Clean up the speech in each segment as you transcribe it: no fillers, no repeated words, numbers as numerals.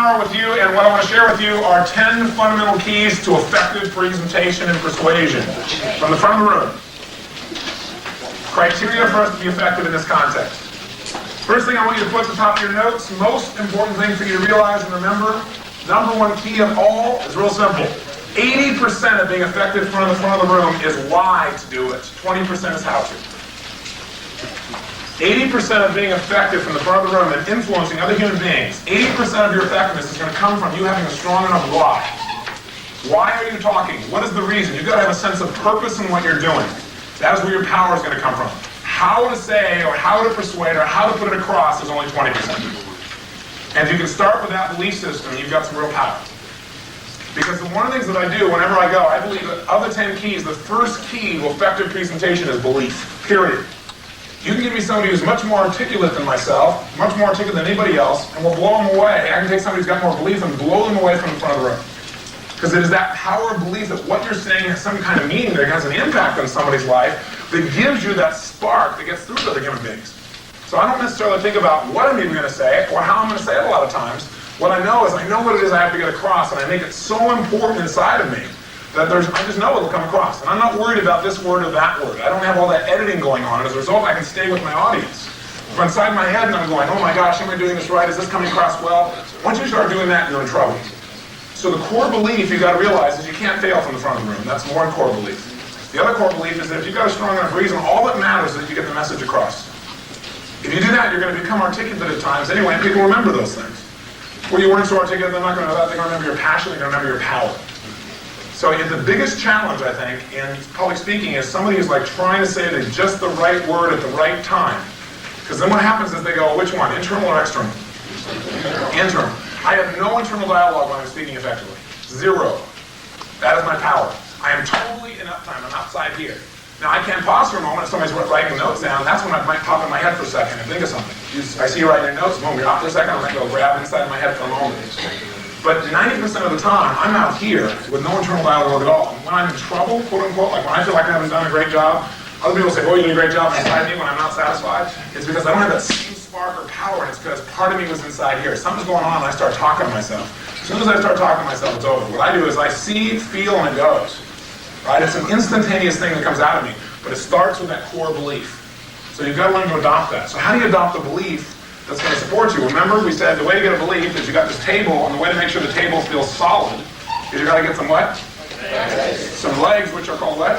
hour with you, and what I want to share with you are 10 fundamental keys to effective presentation and persuasion from the front of the room. Criteria for us to be effective in this context. First thing I want you to put at the top of your notes, most important thing for you to realize and remember, number one key of all is real simple. 80% of being effective from the front of the room is why to do it. 20% is how to. 80% of being effective from the front of the room and influencing other human beings, 80% of your effectiveness is going to come from you having a strong enough why. Why are you talking? What is the reason? You've got to have a sense of purpose in what you're doing. That is where your power is going to come from. How to say or how to persuade or how to put it across is only 20%. And if you can start with that belief system, you've got some real power. Because one of the things that I do whenever I go, I believe that of the 10 keys, the first key to effective presentation is belief, period. You can give me somebody who's much more articulate than myself, much more articulate than anybody else, and we'll blow them away. I can take somebody who's got more belief and blow them away from the front of the room. Because it is that power of belief that what you're saying has some kind of meaning that has an impact on somebody's life that gives you that spark that gets through to other human beings. So I don't necessarily think about what I'm even going to say or how I'm going to say it a lot of times. What I know is I know what it is I have to get across, and I make it so important inside of me that I just know it'll come across. And I'm not worried about this word or that word. I don't have all that editing going on. As a result, I can stay with my audience. If I'm inside my head and I'm going, oh my gosh, am I doing this right? Is this coming across well? Once you start doing that, you're in trouble. So the core belief you've got to realize is you can't fail from the front of the room. That's one core belief. The other core belief is that if you've got a strong enough reason, all that matters is that you get the message across. If you do that, you're going to become articulate at times anyway, and people remember those things. Where you weren't so articulate, they're not going to know that. They're going to remember your passion, they're going to remember your power. So the biggest challenge, I think, in public speaking is somebody who's like trying to say just the right word at the right time. Because then what happens is they go, which one, internal or external? Internal. I have no internal dialogue when I'm speaking effectively. Zero. That is my power. I am totally in uptime. I'm outside here. Now, I can pause for a moment if somebody's writing notes down. That's when I might pop in my head for a second and think of something. I see you writing your notes, boom, you're off for a second, I might go grab inside my head for a moment. But 90% of the time, I'm out here with no internal dialogue at all. And when I'm in trouble, quote unquote, like when I feel like I haven't done a great job, other people say, oh, you did a great job inside me when I'm not satisfied. It's because I don't have that same spark or power, and it's because part of me was inside here. Something's going on, and I start talking to myself. As soon as I start talking to myself, it's over. What I do is I see, feel, and it goes. Right? It's an instantaneous thing that comes out of me, but it starts with that core belief. So you've got to learn to adopt that. So how do you adopt the belief that's going to support you? Remember, we said the way to get a belief is you got this table, and the way to make sure the table feels solid is you got to get some what? Some legs, which are called what?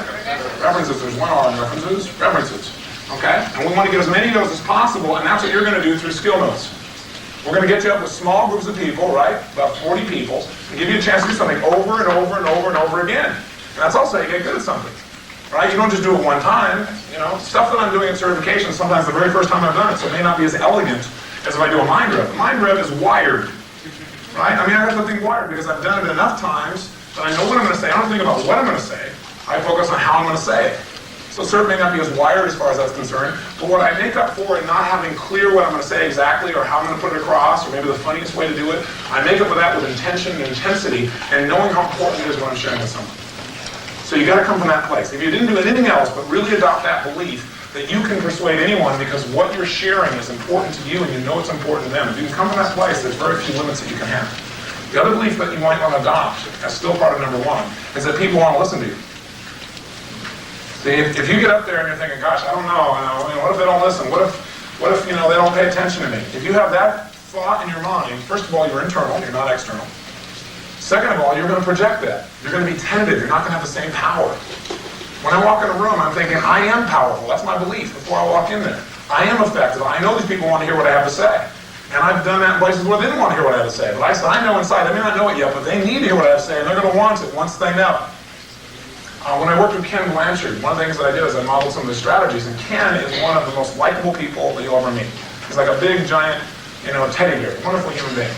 References. There's one R in references. References. Okay? And we want to get as many of those as possible, and that's what you're going to do through skill notes. We're going to get you up with small groups of people, right? About 40 people, and give you a chance to do something over and over and over and over again. And that's also how you get good at something. Right? You don't just do it one time. You know, stuff that I'm doing in certification, sometimes the very first time I've done it, so it may not be as elegant as if I do a mind rep. A mind rep is wired. Right? I mean, I have the thing wired because I've done it enough times that I know what I'm going to say. I don't think about what I'm going to say. I focus on how I'm going to say it. So cert may not be as wired as far as that's concerned, but what I make up for in not having clear what I'm going to say exactly or how I'm going to put it across or maybe the funniest way to do it, I make up for that with intention and intensity and knowing how important it is when I'm sharing with someone. So you got to come from that place. If you didn't do anything else but really adopt that belief that you can persuade anyone because what you're sharing is important to you and you know it's important to them, if you can come from that place, there's very few limits that you can have. The other belief that you might want to adopt, that's still part of number one, is that people want to listen to you. See, if you get up there and you're thinking, gosh, I don't know, what if they don't listen? What if they don't pay attention to me? If you have that thought in your mind, first of all, you're internal, you're not external. Second of all, you're going to project that. You're going to be tentative. You're not going to have the same power. When I walk in a room, I'm thinking, I am powerful. That's my belief before I walk in there. I am effective. I know these people want to hear what I have to say. And I've done that in places where they didn't want to hear what I have to say. But I said, I know inside. They may not know it yet, but they need to hear what I have to say, and they're going to want it once they know. When I worked with Ken Blanchard, one of the things that I did is I modeled some of his strategies, and Ken is one of the most likable people that you'll ever meet. He's like a big, giant, teddy bear, wonderful human being.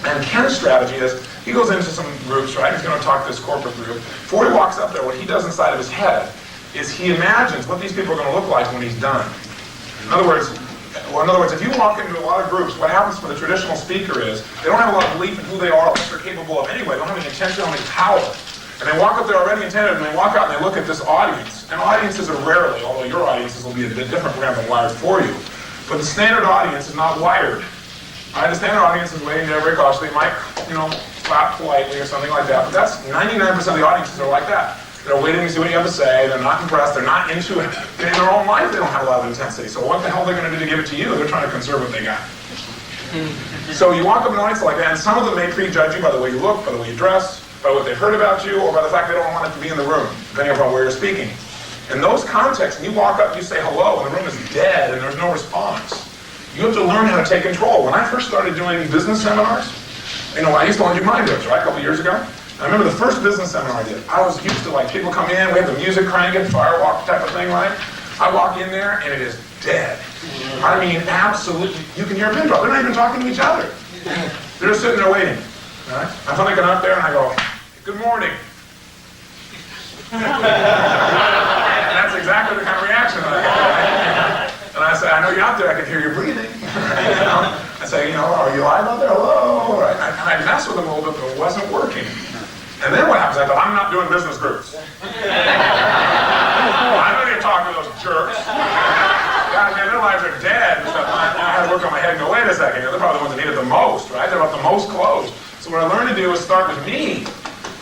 And Ken's strategy is, he goes into some groups, right? He's going to talk to this corporate group. Before he walks up there, what he does inside of his head is he imagines what these people are going to look like when he's done. In other words, if you walk into a lot of groups, what happens for the traditional speaker is they don't have a lot of belief in who they are, what they're capable of anyway. They don't have any intention, any power. And they walk up there already intended, and they walk out and they look at this audience. And audiences are rarely, although your audiences will be a bit different, we're going to have them wired for you. But the standard audience is not wired. I understand our audience is waiting there very cautiously. They might, clap politely or something like that. But that's 99% of the audiences are like that. They're waiting to see what you have to say. They're not impressed. They're not into it. In their own life, they don't have a lot of intensity. So what the hell are they going to do to give it to you? They're trying to conserve what they got. So you walk up in an audience like that, and some of them may prejudge you by the way you look, by the way you dress, by what they've heard about you, or by the fact they don't want it to be in the room, depending upon where you're speaking. In those contexts, when you walk up, you say hello, and the room is dead, and there's no response. You have to learn how to take control. When I first started doing business seminars, I used to only do mind grips, right, a couple years ago. I remember the first business seminar I did. I was used to, people come in, we have the music cranking, firewalk type of thing, right? I walk in there, and it is dead. I mean, absolutely. You can hear a pin drop. They're not even talking to each other. They're just sitting there waiting. Right? I finally get up there, and I go, good morning. And that's exactly the kind of reaction that I get. Right? And I say, I know you're out there. I can hear you breathing. I say, are you alive out there? Hello. Right? And I mess with them a little bit, but it wasn't working. And then what happens? I thought, I'm not doing business groups. I don't need to talk to those jerks. God, man, their lives are dead. And stuff. I had to work on my head and go, wait a second. They're probably the ones that need it the most, right? They're about the most closed. So what I learned to do is start with me.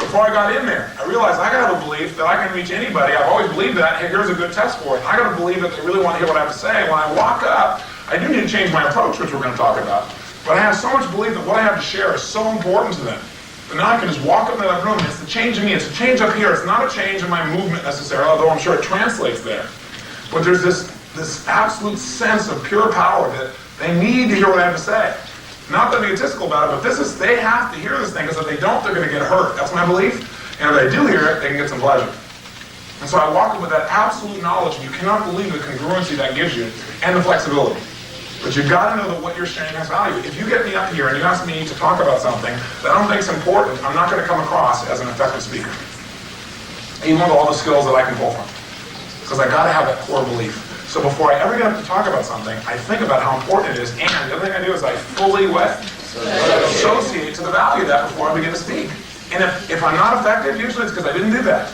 Before I got in there, I realized I got to have a belief that I can reach anybody. I've always believed that. Hey, here's a good test for it. I got to believe that they really want to hear what I have to say. When I walk up, I do need to change my approach, which we're going to talk about. But I have so much belief that what I have to share is so important to them. But now I can just walk up into that room, and it's the change in me. It's a change up here. It's not a change in my movement necessarily, although I'm sure it translates there. But there's this absolute sense of pure power that they need to hear what I have to say. Not that I'm egotistical about it, but they have to hear this thing, because if they don't, they're going to get hurt. That's my belief. And if they do hear it, they can get some pleasure. And so I walk up with that absolute knowledge, and you cannot believe the congruency that gives you, and the flexibility. But you've got to know that what you're sharing has value. If you get me up here and you ask me to talk about something that I don't think is important, I'm not going to come across as an effective speaker. Even with all the skills that I can pull from. Because I got to have that core belief. So before I ever get up to talk about something, I think about how important it is, and the other thing I do is I fully associate to the value of that before I begin to speak. And if I'm not effective, usually it's because I didn't do that.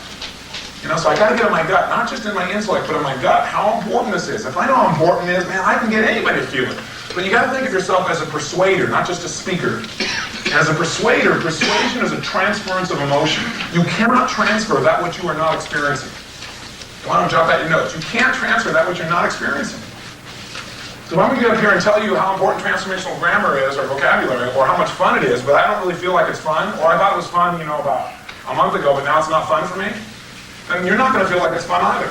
So I got to get in my gut, not just in my intellect, but in my gut, how important this is. If I know how important it is, man, I can get anybody to feel it. But you got to think of yourself as a persuader, not just a speaker. And as a persuader, persuasion is a transference of emotion. You cannot transfer that which you are not experiencing. Why don't jot that in your notes? You can't transfer that which you're not experiencing. So I'm going to get up here and tell you how important transformational grammar is, or vocabulary, or how much fun it is, but I don't really feel like it's fun, or I thought it was fun, about a month ago, but now it's not fun for me. Then you're not going to feel like it's fun either.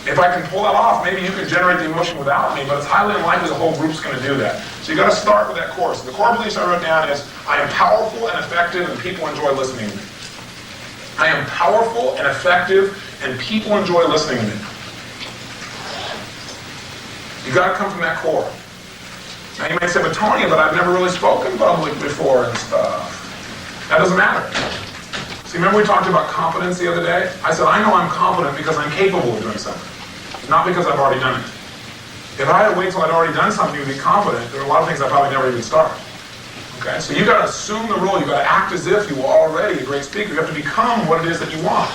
If I can pull that off, maybe you can generate the emotion without me, but it's highly unlikely the whole group's going to do that. So you got to start with that core. So the core beliefs I wrote down is, I am powerful and effective, and people enjoy listening to me. I am powerful and effective, and people enjoy listening to me. You got to come from that core. Now you may say, but Tony, but I've never really spoken public before and stuff. That doesn't matter. See, remember we talked about competence the other day? I said, I know I'm competent because I'm capable of doing something, not because I've already done it. If I had to wait till I'd already done something to be competent, there are a lot of things I probably never even start. Okay? So you got to assume the role. You got to act as if you were already a great speaker. You have to become what it is that you want.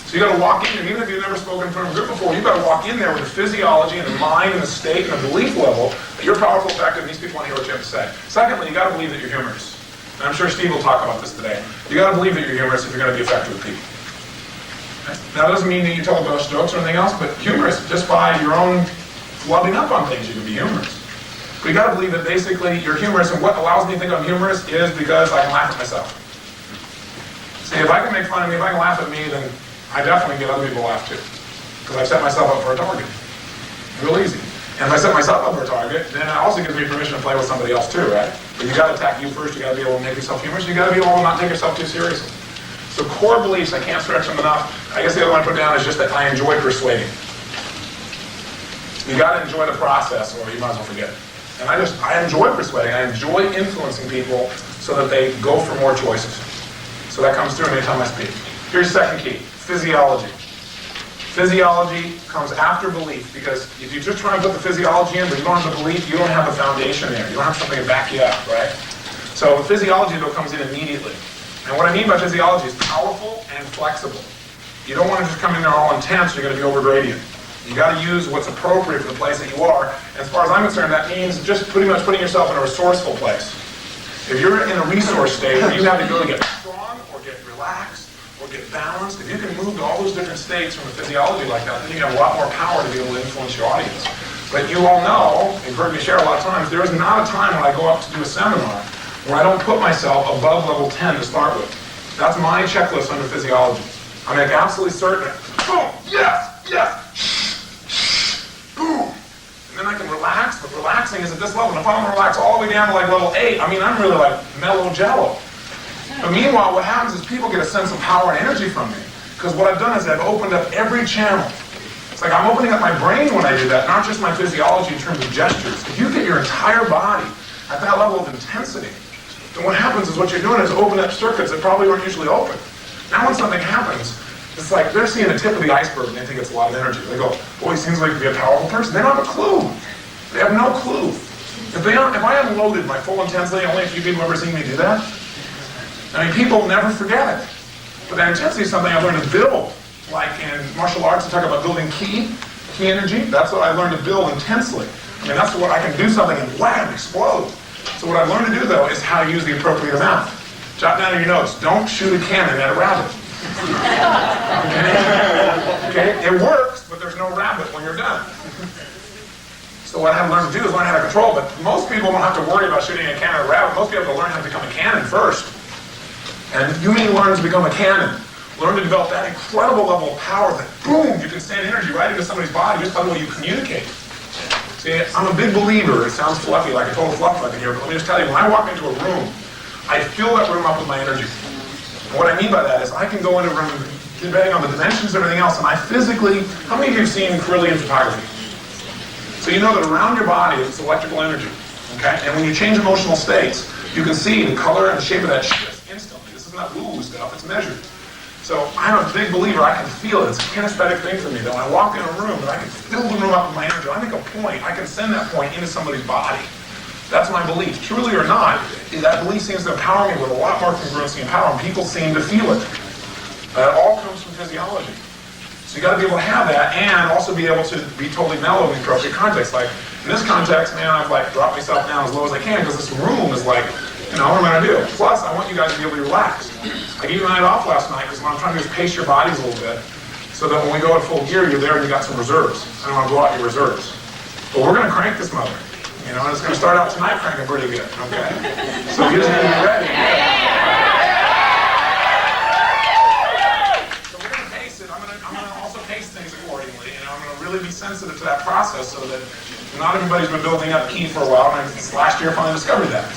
So you got to walk in, and even if you've never spoken in front of a group before, you got to walk in there with the physiology and the mind and the state and the belief level that you're powerful, effective, and these people want to hear what you have to say. Secondly, you got to believe that you're humorous. And I'm sure Steve will talk about this today. You got to believe that you're humorous if you're going to be effective with people. Okay? Now, that doesn't mean that you tell ghost jokes or anything else, but humorous, just by your own loving up on things, you can be humorous. But you got to believe that basically you're humorous, and what allows me to think I'm humorous is because I can laugh at myself. See, if I can make fun of me, if I can laugh at me, then I definitely get other people to laugh too. Because I've set myself up for a target. Real easy. And if I set myself up for a target, then it also gives me permission to play with somebody else too, right? But you got to attack you first. You got to be able to make yourself humorous. You got to be able to not take yourself too seriously. So core beliefs, I can't stretch them enough. I guess the other one I put down is just that I enjoy persuading. You got to enjoy the process, or you might as well forget it. And I enjoy persuading. I enjoy influencing people so that they go for more choices. So that comes through anytime I speak. Here's the second key: physiology. Physiology comes after belief, because if you just try and put the physiology in, but you don't have the belief, you don't have the foundation there. You don't have something to back you up, right? So the physiology, though, comes in immediately. And what I mean by physiology is powerful and flexible. You don't want to just come in there all intense, you're going to be over gradient. You got to use what's appropriate for the place that you are. And as far as I'm concerned, that means just pretty much putting yourself in a resourceful place. If you're in a resource state where you have the ability to get strong or get relaxed or get balanced, if you can move to all those different states from a physiology like that, then you have a lot more power to be able to influence your audience. But you all know, you've heard me share a lot of times, there is not a time when I go up to do a seminar where I don't put myself above level 10 to start with. That's my checklist under physiology. I make absolutely certain, boom, yes, yes, boom. And then I can relax, but relaxing is at this level. And if I want to relax all the way down to like level 8, I mean, I'm really like mellow jello. But meanwhile, what happens is people get a sense of power and energy from me. Because what I've done is I've opened up every channel. It's like I'm opening up my brain when I do that, not just my physiology in terms of gestures. If you get your entire body at that level of intensity, then what happens is what you're doing is open up circuits that probably weren't usually open. Now when something happens, it's like they're seeing the tip of the iceberg and they think it's a lot of energy. They go, boy, he seems like to be a powerful person. They don't have a clue. They have no clue. If I unloaded my full intensity, only a few people have ever seen me do that. I mean, people never forget it. But that intensity is something I've learned to build. Like in martial arts, I talk about building ki energy. That's what I learned to build intensely. I mean, that's what I can do something and wham, explode. So what I've learned to do, though, is how to use the appropriate amount. Jot down in your notes, don't shoot a cannon at a rabbit. Okay? It works, but there's no rabbit when you're done. So what I've learned to do is learn how to control, but most people don't have to worry about shooting a cannon at a rabbit. Most people have to learn how to become a cannon first. And you mean learn to become a cannon. Learn to develop that incredible level of power that, boom, you can send energy right into somebody's body just by the way you communicate. See, I'm a big believer, it sounds fluffy, like a total fluff bucket here, but let me just tell you, when I walk into a room, I fill that room up with my energy. And what I mean by that is I can go into a room, depending on the dimensions and everything else, and I physically, how many of you have seen Carillion photography? So you know that around your body it's electrical energy, okay? And when you change emotional states, you can see the color and the shape of that shift instantly. This is not woo-woo stuff, it's measured. So I'm a big believer, I can feel it. It's a kinesthetic thing for me, though. I walk in a room and I can fill the room up with my energy. I make a point, I can send that point into somebody's body. That's my belief. Truly or not, that belief seems to empower me with a lot more congruency and power, and people seem to feel it. It all comes from physiology. So you got to be able to have that and also be able to be totally mellow in the appropriate context. Like, in this context, man, I've like dropped myself down as low as I can because this room is like, you know, what am I going to do? Plus, I want you guys to be able to relax. I gave you a night off last night because what I'm trying to do is pace your bodies a little bit so that when we go at full gear, you're there and you got some reserves. I don't want to blow out your reserves. But we're going to crank this mother. You know, and it's going to start out tonight cranking pretty good, okay? So you just need to be ready. So we're going to pace it. I'm going to also pace things accordingly. And I'm going to really be sensitive to that process so that not everybody's been building up ki for a while, and last year I finally discovered that.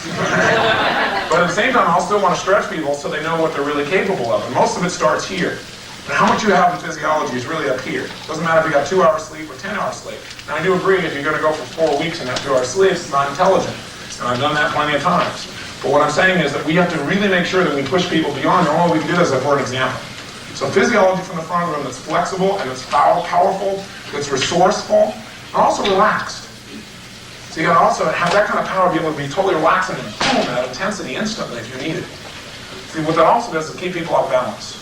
But at the same time, I still want to stretch people so they know what they're really capable of. And most of it starts here. And how much you have in physiology is really up here. Doesn't matter if you got 2 hours sleep or 10 hours sleep. Now I do agree, if you're going to go for 4 weeks and have 2 hours sleep, it's not intelligent. And I've done that plenty of times. But what I'm saying is that we have to really make sure that we push people beyond normal. We can do this for an example. So physiology from the front of the room that's flexible and it's powerful, that's resourceful, and also relaxed. So you got to also have that kind of power to be able to be totally relaxed and boom, that intensity instantly if you need it. See, what that also does is keep people off balance,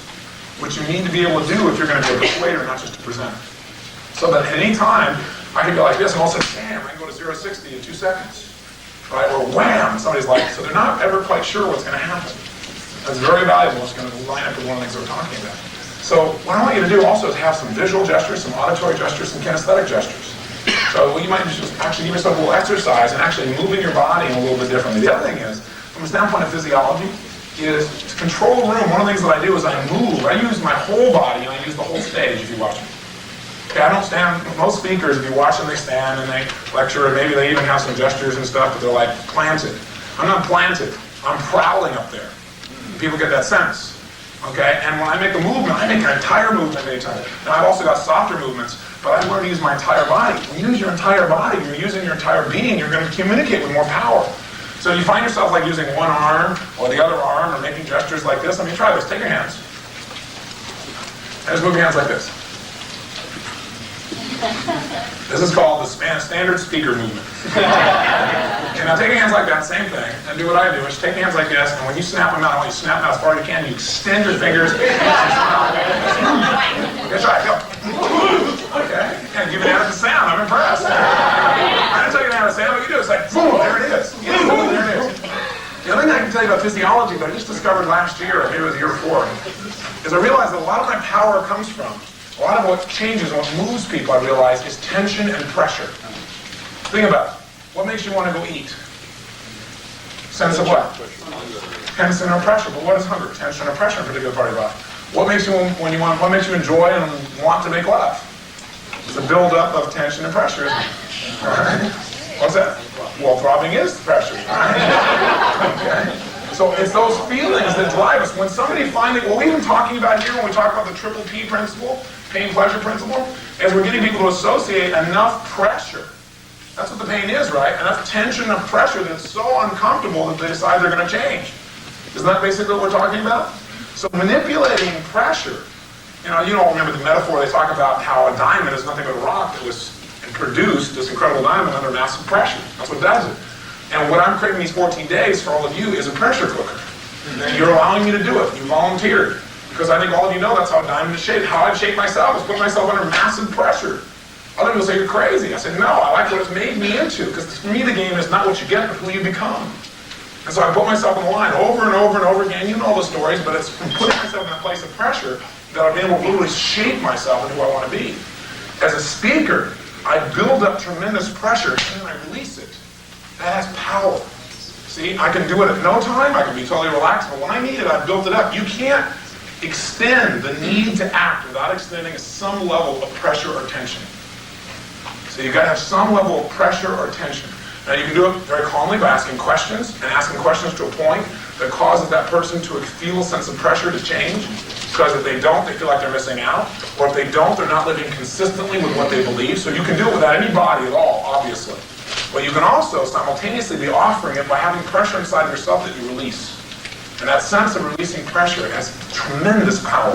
which you need to be able to do if you're going to be a persuader, not just a presenter. So that at any time, I can go like this and all of a sudden, bam, I can go to 0 to 60 in 2 seconds. Right? Or wham, somebody's like, so they're not ever quite sure what's going to happen. That's very valuable. It's going to line up with one of the things we're talking about. So what I want you to do also is have some visual gestures, some auditory gestures, some kinesthetic gestures. So you might just actually give yourself a little exercise and actually moving your body a little bit differently. The other thing is, from the standpoint of physiology, is to control the room. One of the things that I do is I move. I use my whole body and I use the whole stage if you watch me. Okay, I don't stand, most speakers, if you watch them, they stand and they lecture, and maybe they even have some gestures and stuff, but they're like planted. I'm not planted. I'm prowling up there. People get that sense. Okay, and when I make a movement, I make an entire movement many times. Now I've also got softer movements, but I learn to use my entire body. When you use your entire body, you're using your entire being, you're going to communicate with more power. So you find yourself like using one arm or the other arm or making gestures like this. I mean, try this. Take your hands. And just move your hands like this. This is called the standard speaker movement. Okay, now take your hands like that, same thing, and do what I do, is take your hands like this, and when you snap them out, when you snap them out as far as you can, you extend your fingers. Okay, try it, go. Okay, and you even added the sound. I'm impressed. I didn't tell you to add a sound, but you do. It's like, boom, there it is. Boom, there it is. The other thing I can tell you about physiology that I just discovered last year, or maybe it was the year before, is I realized that a lot of my power comes from, a lot of what changes and what moves people, I realize, is tension and pressure. Think about it. What makes you want to go eat? Sense of what? Tension or pressure. But what is hunger? Tension or pressure in a particular part of your body. What makes you what makes you enjoy and want to make love? It's a build-up of tension and pressure, isn't it? All right. What's that? Well, throbbing is pressure. Okay. So it's those feelings that drive us. When somebody finally, what we've been talking about here when we talk about the triple P principle, pain-pleasure principle, is we're getting people to associate enough pressure. That's what the pain is, right? Enough tension and pressure that it's so uncomfortable that they decide they're going to change. Isn't that basically what we're talking about? So manipulating pressure, you don't remember the metaphor, they talk about how a diamond is nothing but a rock that was produced, this incredible diamond, under massive pressure. That's what does it. And what I'm creating these 14 days for all of you is a pressure cooker. And you're allowing me to do it. You volunteered. Because I think all of you know that's how a diamond is shaped. How I've shaped myself is putting myself under massive pressure. Other people say, you're crazy. I said, no, I like what it's made me into. Because for me, the game is not what you get, but who you become. And so I put myself on the line over and over and over again. You know the stories, but it's from putting myself in a place of pressure that I've been able to literally shape myself into who I want to be. As a speaker, I build up tremendous pressure and then I release it. That has power. See, I can do it at no time. I can be totally relaxed, but when I need it, I've built it up. You can't extend the need to act without extending some level of pressure or tension. So you've got to have some level of pressure or tension. Now you can do it very calmly by asking questions, and asking questions to a point that causes that person to feel a sense of pressure to change. Because if they don't, they feel like they're missing out. Or if they don't, they're not living consistently with what they believe. So you can do it without any body at all, obviously. But you can also simultaneously be offering it by having pressure inside of yourself that you release. And that sense of releasing pressure has tremendous power.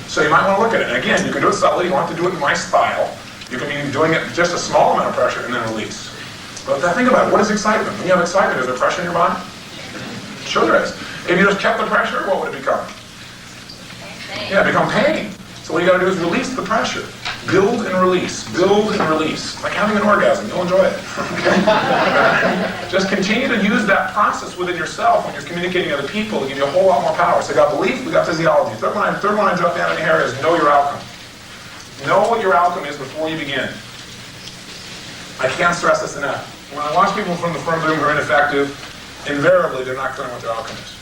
So you might want to look at it. And again, you can do it subtly. You don't have to do it in my style. You can be doing it just a small amount of pressure and then release. But think about it. What is excitement? When you have excitement, is there pressure in your body? Sure there is. If you just kept the pressure, what would it become? Pain. Yeah, become pain. So what you got to do is release the pressure. Build and release. Build and release. Like having an orgasm. You'll enjoy it. Okay? Just continue to use that process within yourself when you're communicating to other people to give you a whole lot more power. So we got belief, we got physiology. Third one I dropped down in here is know your outcome. Know what your outcome is before you begin. I can't stress this enough. When I watch people from the front of the room who are ineffective, invariably they're not clear on what their outcome is.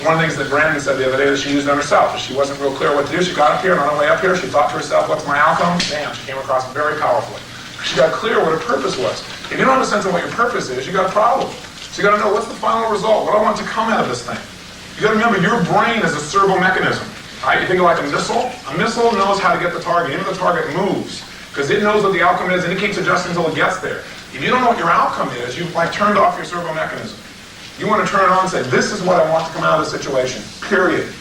One of the things that Brandon said the other day that she used on herself is she wasn't real clear what to do. She got up here, and on her way up here, she thought to herself, what's my outcome? Damn, she came across very powerfully. She got clear what her purpose was. If you don't have a sense of what your purpose is, you got a problem. So you got to know what's the final result. What do I want to come out of this thing? You got to remember, your brain is a servo mechanism. Right? You think of like a missile. A missile knows how to get the target. Even the target moves. Because it knows what the outcome is, and it keeps adjusting until it gets there. If you don't know what your outcome is, you've like turned off your servo mechanism. You want to turn it on and say, this is what I want to come out of the situation, period.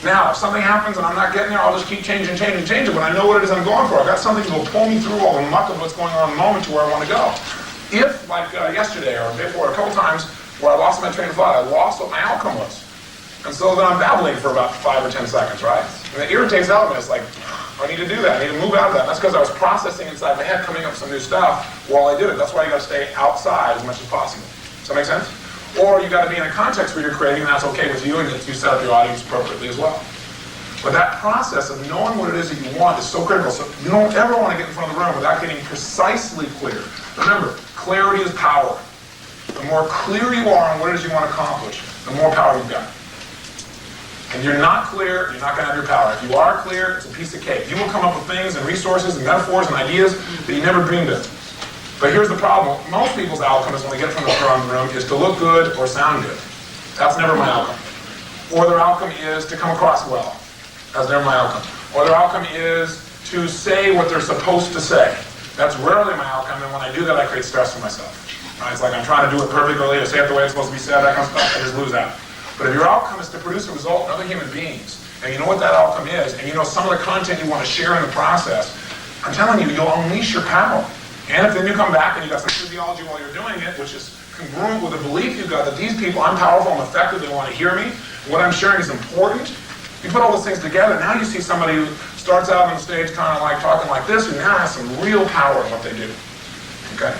Now, if something happens and I'm not getting there, I'll just keep changing, but I know what it is I'm going for. I've got something that will pull me through all the muck of what's going on in the moment to where I want to go. If, like yesterday or before, a couple times where I lost my train of thought, I lost what my outcome was. And so then I'm babbling for about 5 or 10 seconds, right? And it irritates out of me. It's like, I need to do that. I need to move out of that. And that's because I was processing inside my head, coming up with some new stuff while I did it. That's why you got to stay outside as much as possible. Does that make sense? Or you got to be in a context where you're creating, and that's okay with you, and you set up your audience appropriately as well. But that process of knowing what it is that you want is so critical. So you don't ever want to get in front of the room without getting precisely clear. Remember, clarity is power. The more clear you are on what it is you want to accomplish, the more power you've got. If you're not clear, you're not going to have your power. If you are clear, it's a piece of cake. You will come up with things and resources and metaphors and ideas that you never dreamed of. But here's the problem. Most people's outcome is when they get from the front of the room is to look good or sound good. That's never my outcome. Or their outcome is to come across well. That's never my outcome. Or their outcome is to say what they're supposed to say. That's rarely my outcome, and when I do that, I create stress for myself. Right? It's like I'm trying to do it perfectly or say it the way it's supposed to be said, that kind of stuff. I just lose out. But if your outcome is to produce a result in other human beings, and you know what that outcome is, and you know some of the content you want to share in the process, I'm telling you, you'll unleash your power. And if then you come back and you got some physiology while you're doing it, which is congruent with the belief you've got that these people, I'm powerful, I'm effective, they want to hear me, what I'm sharing is important, you put all those things together, now you see somebody who starts out on the stage kind of like talking like this, who now has some real power in what they do. Okay?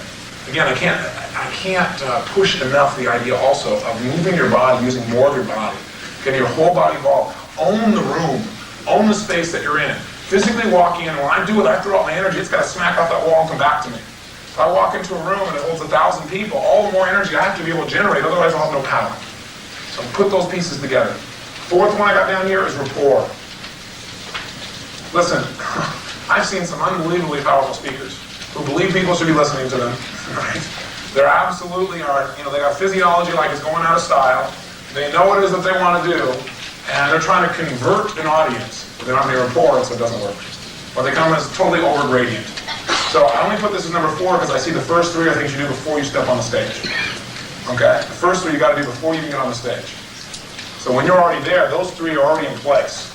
Again, I can't push enough the idea also of moving your body, using more of your body, getting your whole body involved. Own the room, own the space that you're in. Physically walk in, when I do it, I throw out my energy, it's got to smack off that wall and come back to me. If I walk into a room and it holds 1,000 people, all the more energy I have to be able to generate, otherwise I'll have no power. So put those pieces together. Fourth one I got down here is rapport. Listen, I've seen some unbelievably powerful speakers who believe people should be listening to them, right? They're absolutely they got physiology like it's going out of style. They know what it is that they want to do, and they're trying to convert an audience. But they don't have any rapport, so it doesn't work. Or they come as totally over gradient. So I only put this as number 4 because I see the first 3 are things you do before you step on the stage. Okay? The first 3 you got to do before you even get on the stage. So when you're already there, those 3 are already in place.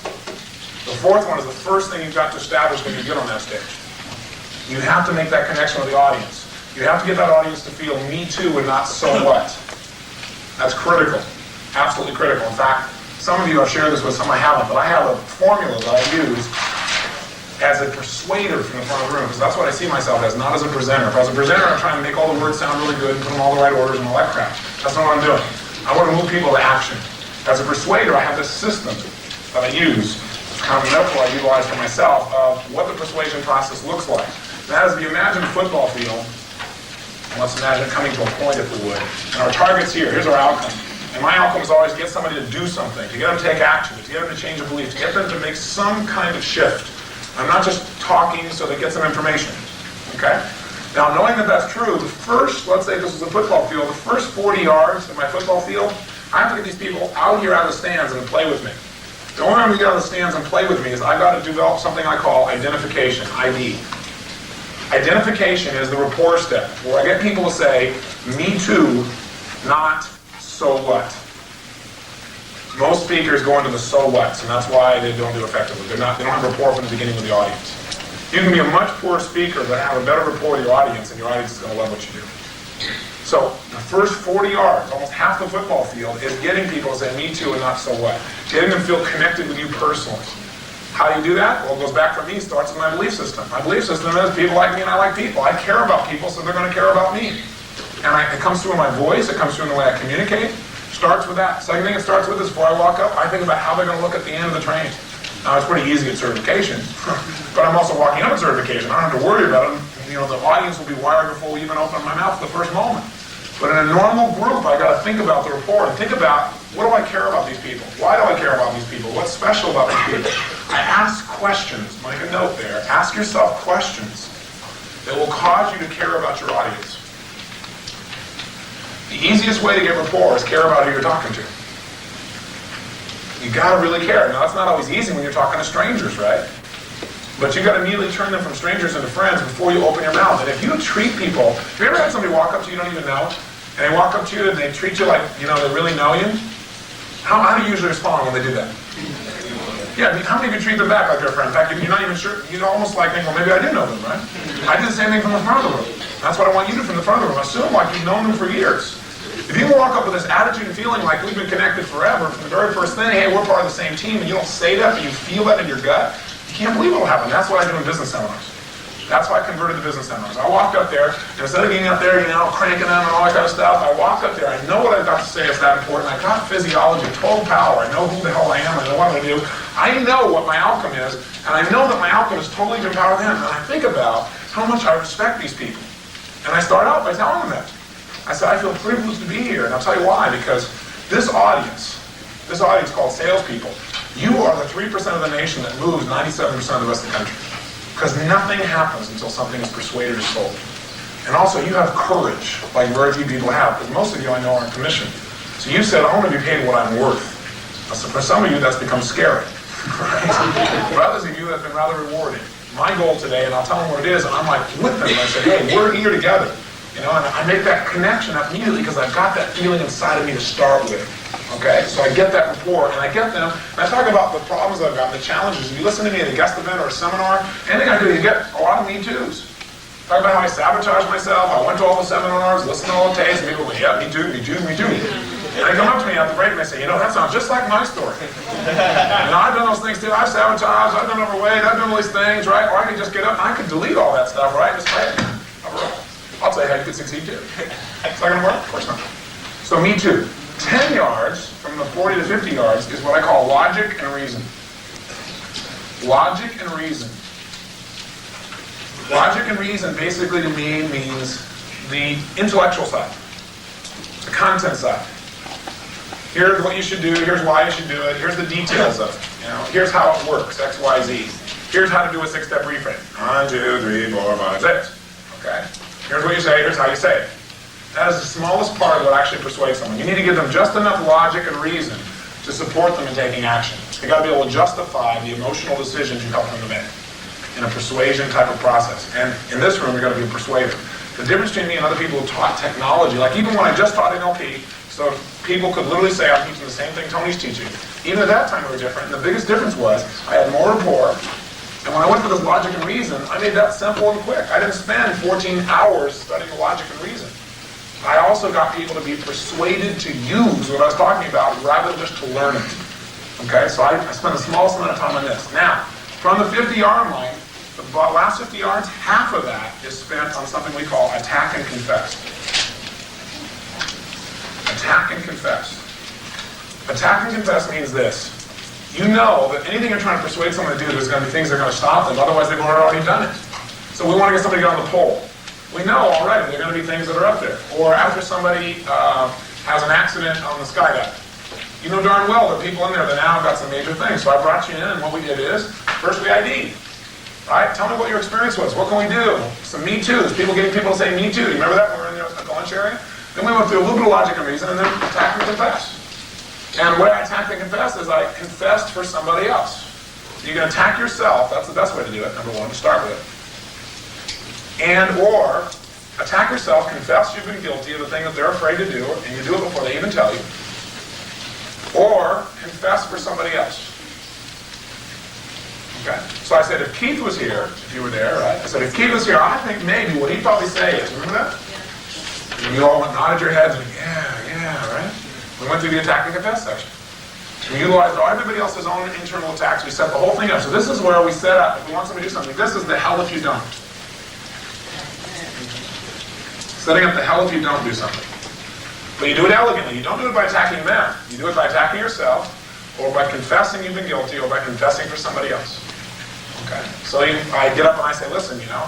The fourth one is the first thing you've got to establish when you get on that stage. You have to make that connection with the audience. You have to get that audience to feel me too and not so what. That's critical. Absolutely critical. In fact, some of you I've shared this with, some I haven't, but I have a formula that I use as a persuader from the front of the room, because that's what I see myself as, not as a presenter. If I was a presenter, I'm trying to make all the words sound really good and put them in all the right orders and all that crap. That's not what I'm doing. I want to move people to action. As a persuader, I have this system that I use. It's kind of a metaphor I utilize for myself of what the persuasion process looks like. And that is, if you imagine a football field, let's imagine it coming to a point, if we would. And our target's here. Here's our outcome. And my outcome is always get somebody to do something, to get them to take action, to get them to change a belief, to get them to make some kind of shift. I'm not just talking so they get some information. Okay? Now, knowing that that's true, the first, let's say this is a football field, the first 40 yards in my football field, I have to get these people out here out of the stands and play with me. The only way I'm going to get out of the stands and play with me is I've got to develop something I call identification, ID. Identification is the rapport step, where I get people to say, me too, not so what. Most speakers go into the so whats, and that's why they don't do effectively. They don't have rapport from the beginning with the audience. You can be a much poorer speaker, but have a better rapport with your audience, and your audience is going to love what you do. So the first 40 yards, almost half the football field, is getting people to say me too and not so what. Getting them to feel connected with you personally. How do you do that? Well, it goes back from me, starts with my belief system. My belief system is people like me and I like people. I care about people, so they're going to care about me. And it comes through in my voice, it comes through in the way I communicate. Starts with that. Second thing it starts with is before I walk up, I think about how they're going to look at the end of the training. Now, it's pretty easy at certification, but I'm also walking up at certification. I don't have to worry about it. The audience will be wired before we even open my mouth at the first moment. But in a normal group, I got to think about the rapport and think about, what do I care about these people? Why do I care about these people? What's special about these people? I ask questions. Make a note there. Ask yourself questions that will cause you to care about your audience. The easiest way to get rapport is care about who you're talking to. You got to really care. Now, that's not always easy when you're talking to strangers, right? But you got to immediately turn them from strangers into friends before you open your mouth. And if you treat people, have you ever had somebody walk up to you don't even know, and they walk up to you and they treat you like, they really know you? How do you usually respond when they do that? Yeah, how many of you treat them back like they're a friend? In fact, you're not even sure, you almost like think, well, maybe I do know them, right? I did the same thing from the front of the room. That's what I want you to do from the front of the room. Assume like you've known them for years. If you walk up with this attitude and feeling like we've been connected forever from the very first thing, hey, we're part of the same team, and you don't say that, but you feel that in your gut, you can't believe what will happen. That's what I do in business seminars. That's why I converted to business seminars. I walked up there, and instead of getting up there, cranking them and all that kind of stuff, I walk up there, I know what I've got to say is that important. I've got physiology, total power. I know who the hell I am, I know what I'm going to do. I know what my outcome is, and I know that my outcome is totally to empower them. And I think about how much I respect these people. And I start out by telling them that. I said, I feel privileged to be here, and I'll tell you why, because this audience called salespeople, you are the 3% of the nation that moves 97% of the rest of the country. Because nothing happens until something is persuaded or sold. And also, you have courage, like very few people have, because most of you I know are on commission. So you said, I want to be paid what I'm worth. So for some of you, that's become scary. Right? For others of you, that's been rather rewarding. My goal today, and I'll tell them what it is, and I'm like with them, and I say, hey, we're here together. And I make that connection immediately because I've got that feeling inside of me to start with. Okay? So I get that rapport, and I get them, and I talk about the problems I've got, the challenges. If you listen to me at a guest event or a seminar, anything I do, you get a lot of me too's. Talk about how I sabotage myself. I went to all the seminars, listened to all the tapes, and people go, yeah, me too, me too, me too. And they come up to me at the break and they say, you know, that sounds just like my story. And I've done those things too. I've sabotaged, I've done overweight, I've done all these things, right? Or I can just get up and I can delete all that stuff, right? Just play it. I'll tell you how you can succeed too. It's not going to work? Of course not. So me too. 10 yards from the 40 to 50 yards is what I call logic and reason. Logic and reason. Logic and reason basically to me means the intellectual side, the content side. Here's what you should do, here's why you should do it, here's the details of it. You know, here's how it works, X, Y, Z. Here's how to do a 6-step reframe. 1, 2, 3, 4, 5, 6. Okay? Here's what you say, here's how you say it. That is the smallest part of what actually persuades someone. You need to give them just enough logic and reason to support them in taking action. You've got to be able to justify the emotional decisions you help them to make in a persuasion type of process. And in this room, you're going to be a persuader. The difference between me and other people who taught technology, like even when I just taught NLP, so people could literally say, I'm teaching the same thing Tony's teaching. Even at that time, we were different. And the biggest difference was I had more rapport. And when I went for this logic and reason, I made that simple and quick. I didn't spend 14 hours studying logic and reason. I also got people to be persuaded to use what I was talking about rather than just to learn it. Okay, so I spent the smallest amount of time on this. Now, from the 50-yard line, the last 50 yards, half of that is spent on something we call attack and confess. Attack and confess. Attack and confess means this. You know that anything you're trying to persuade someone to do, there's going to be things that are going to stop them, otherwise they've already done it. So we want to get somebody to get on the pole. We know already there are going to be things that are up there. Or after somebody has an accident on the skydive. You know darn well there are people in there that now have got some major things. So I brought you in, and what we did is, first we ID'd. Right? Tell me what your experience was. What can we do? Some me too. There's people getting people to say me too. You remember that when we were in there at the lunch area? Then we went through a little bit of logic and reason, and then attack and confess. And the way I attack and confess is I confessed for somebody else. So you can attack yourself. That's the best way to do it, number one, to start with. And or attack yourself, confess you've been guilty of the thing that they're afraid to do, and you do it before they even tell you. Or confess for somebody else. Okay? So I said, if Keith was here, if you were there, right? I said, if Keith was here, I think maybe what he'd probably say is, remember that? Yeah. And you all nodded your heads and yeah, right? We went through the attack and confess section. We utilized everybody else's own internal attacks. We set the whole thing up. So this is where we set up, if we want somebody to do something, this is the hell if you don't. Setting up the hell if you don't do something. But you do it elegantly. You don't do it by attacking them. You do it by attacking yourself, or by confessing you've been guilty, or by confessing for somebody else. Okay? So I get up and I say, listen, you know,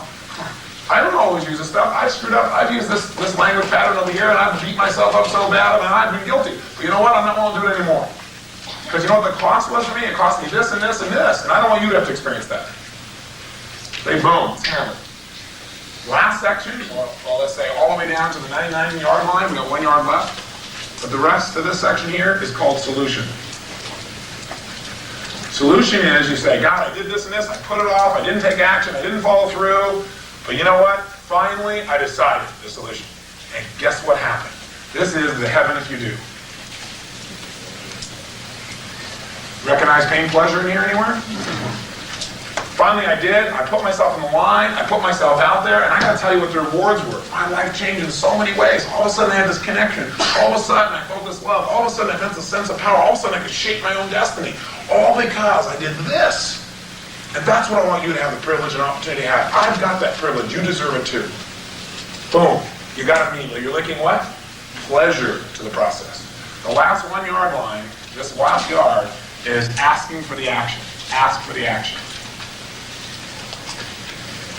I don't always use this stuff. I screwed up. I've used this language pattern over here, and I've beat myself up so bad, and I've been guilty. But you know what? I'm not going to do it anymore. Because you know what the cost was for me? It cost me this and this and this. And I don't want you to have to experience that. They boom, it's hammered. Last section, or let's say all the way down to the 99-yard line, we got 1 yard left. But the rest of this section here is called solution. Solution is you say, God, I did this and this, I put it off, I didn't take action, I didn't follow through, but you know what? Finally, I decided the solution. And guess what happened? This is the heaven if you do. Recognize pain, pleasure in here anywhere? Finally, I did. I put myself in the line. I put myself out there, and I got to tell you what the rewards were. My life changed in so many ways. All of a sudden, I had this connection. All of a sudden, I felt this love. All of a sudden, I felt this sense of power. All of a sudden, I could shape my own destiny. All because I did this. And that's what I want you to have the privilege and opportunity to have. I've got that privilege. You deserve it too. Boom. You got it immediately. You're linking what? Pleasure to the process. The last 1 yard line, this last yard, is asking for the action. Ask for the action.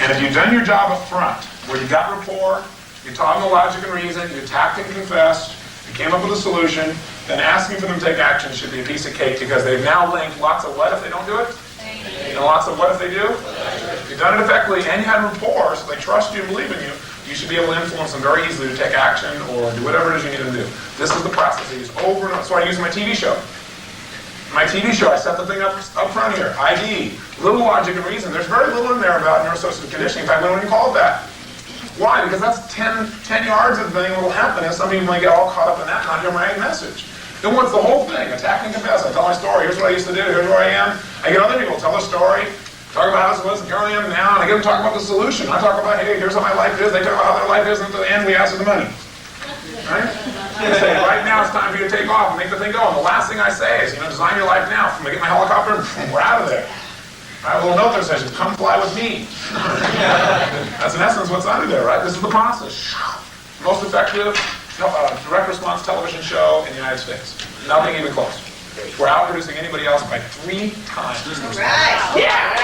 And if you've done your job up front, where you got rapport, you taught them the logic and reason, you attacked and confessed, you came up with a solution, then asking for them to take action should be a piece of cake, because they've now linked lots of what if they don't do it, and lots of what if they do. If you've done it effectively and you had rapport, so they trust you and believe in you, you should be able to influence them very easily to take action or do whatever it is you need to do. This is the process I use over and over. That's what I use in my TV show. My TV show, I set the thing up front here. ID, little logic and reason. There's very little in there about neuroassociative conditioning. In fact, we don't even call it that. Why? Because that's 10 yards of the thing that will happen, and some people might get all caught up in that and not hear my message. Then what's the whole thing? Attack and confess. I tell my story. Here's what I used to do. Here's where I am. I get other people to tell their story, talk about how it was and here I am now, and I get them to talk about the solution. I talk about, hey, here's how my life is. They talk about how their life is, and at the end we ask for the money. Right? You say, right now it's time for you to take off and make the thing go. And the last thing I say is, design your life now. I'm going to get my helicopter and we're out of there. I have a little note there that says, come fly with me. That's in essence what's under there, right? This is the process. Most effective direct response television show in the United States. Nothing even close. We're outproducing anybody else by 3 times. Right. Yeah.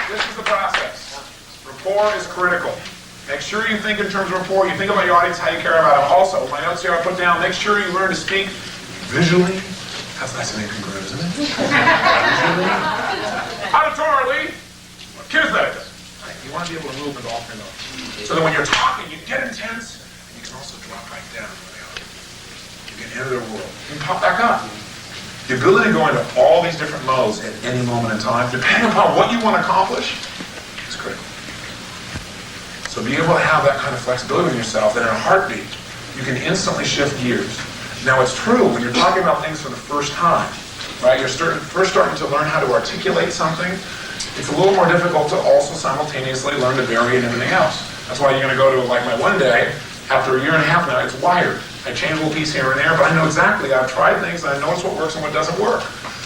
This is the process. Rapport is critical. Make sure you think in terms of rapport. You think about your audience, how you care about them. Also, my notes here I put down, make sure you learn to speak visually. That's nice and incongruent, isn't it? Visually. Auditorily. Kinesthetically. Right. You want to be able to move with all 3 modes. So that when you're talking, you get intense, and you can also drop right down. You can enter their world. You can pop back up. The ability to go into all these different modes at any moment in time, depending upon what you want to accomplish, is critical. So being able to have that kind of flexibility in yourself, that in a heartbeat, you can instantly shift gears. Now it's true, when you're talking about things for the first time, right, you're first starting to learn how to articulate something, it's a little more difficult to also simultaneously learn to vary and everything else. That's why you're going to go to, like my one day, after a year and a half now, it's wired. I change a little piece here and there, but I know exactly. I've tried things, and I notice what works and what doesn't work.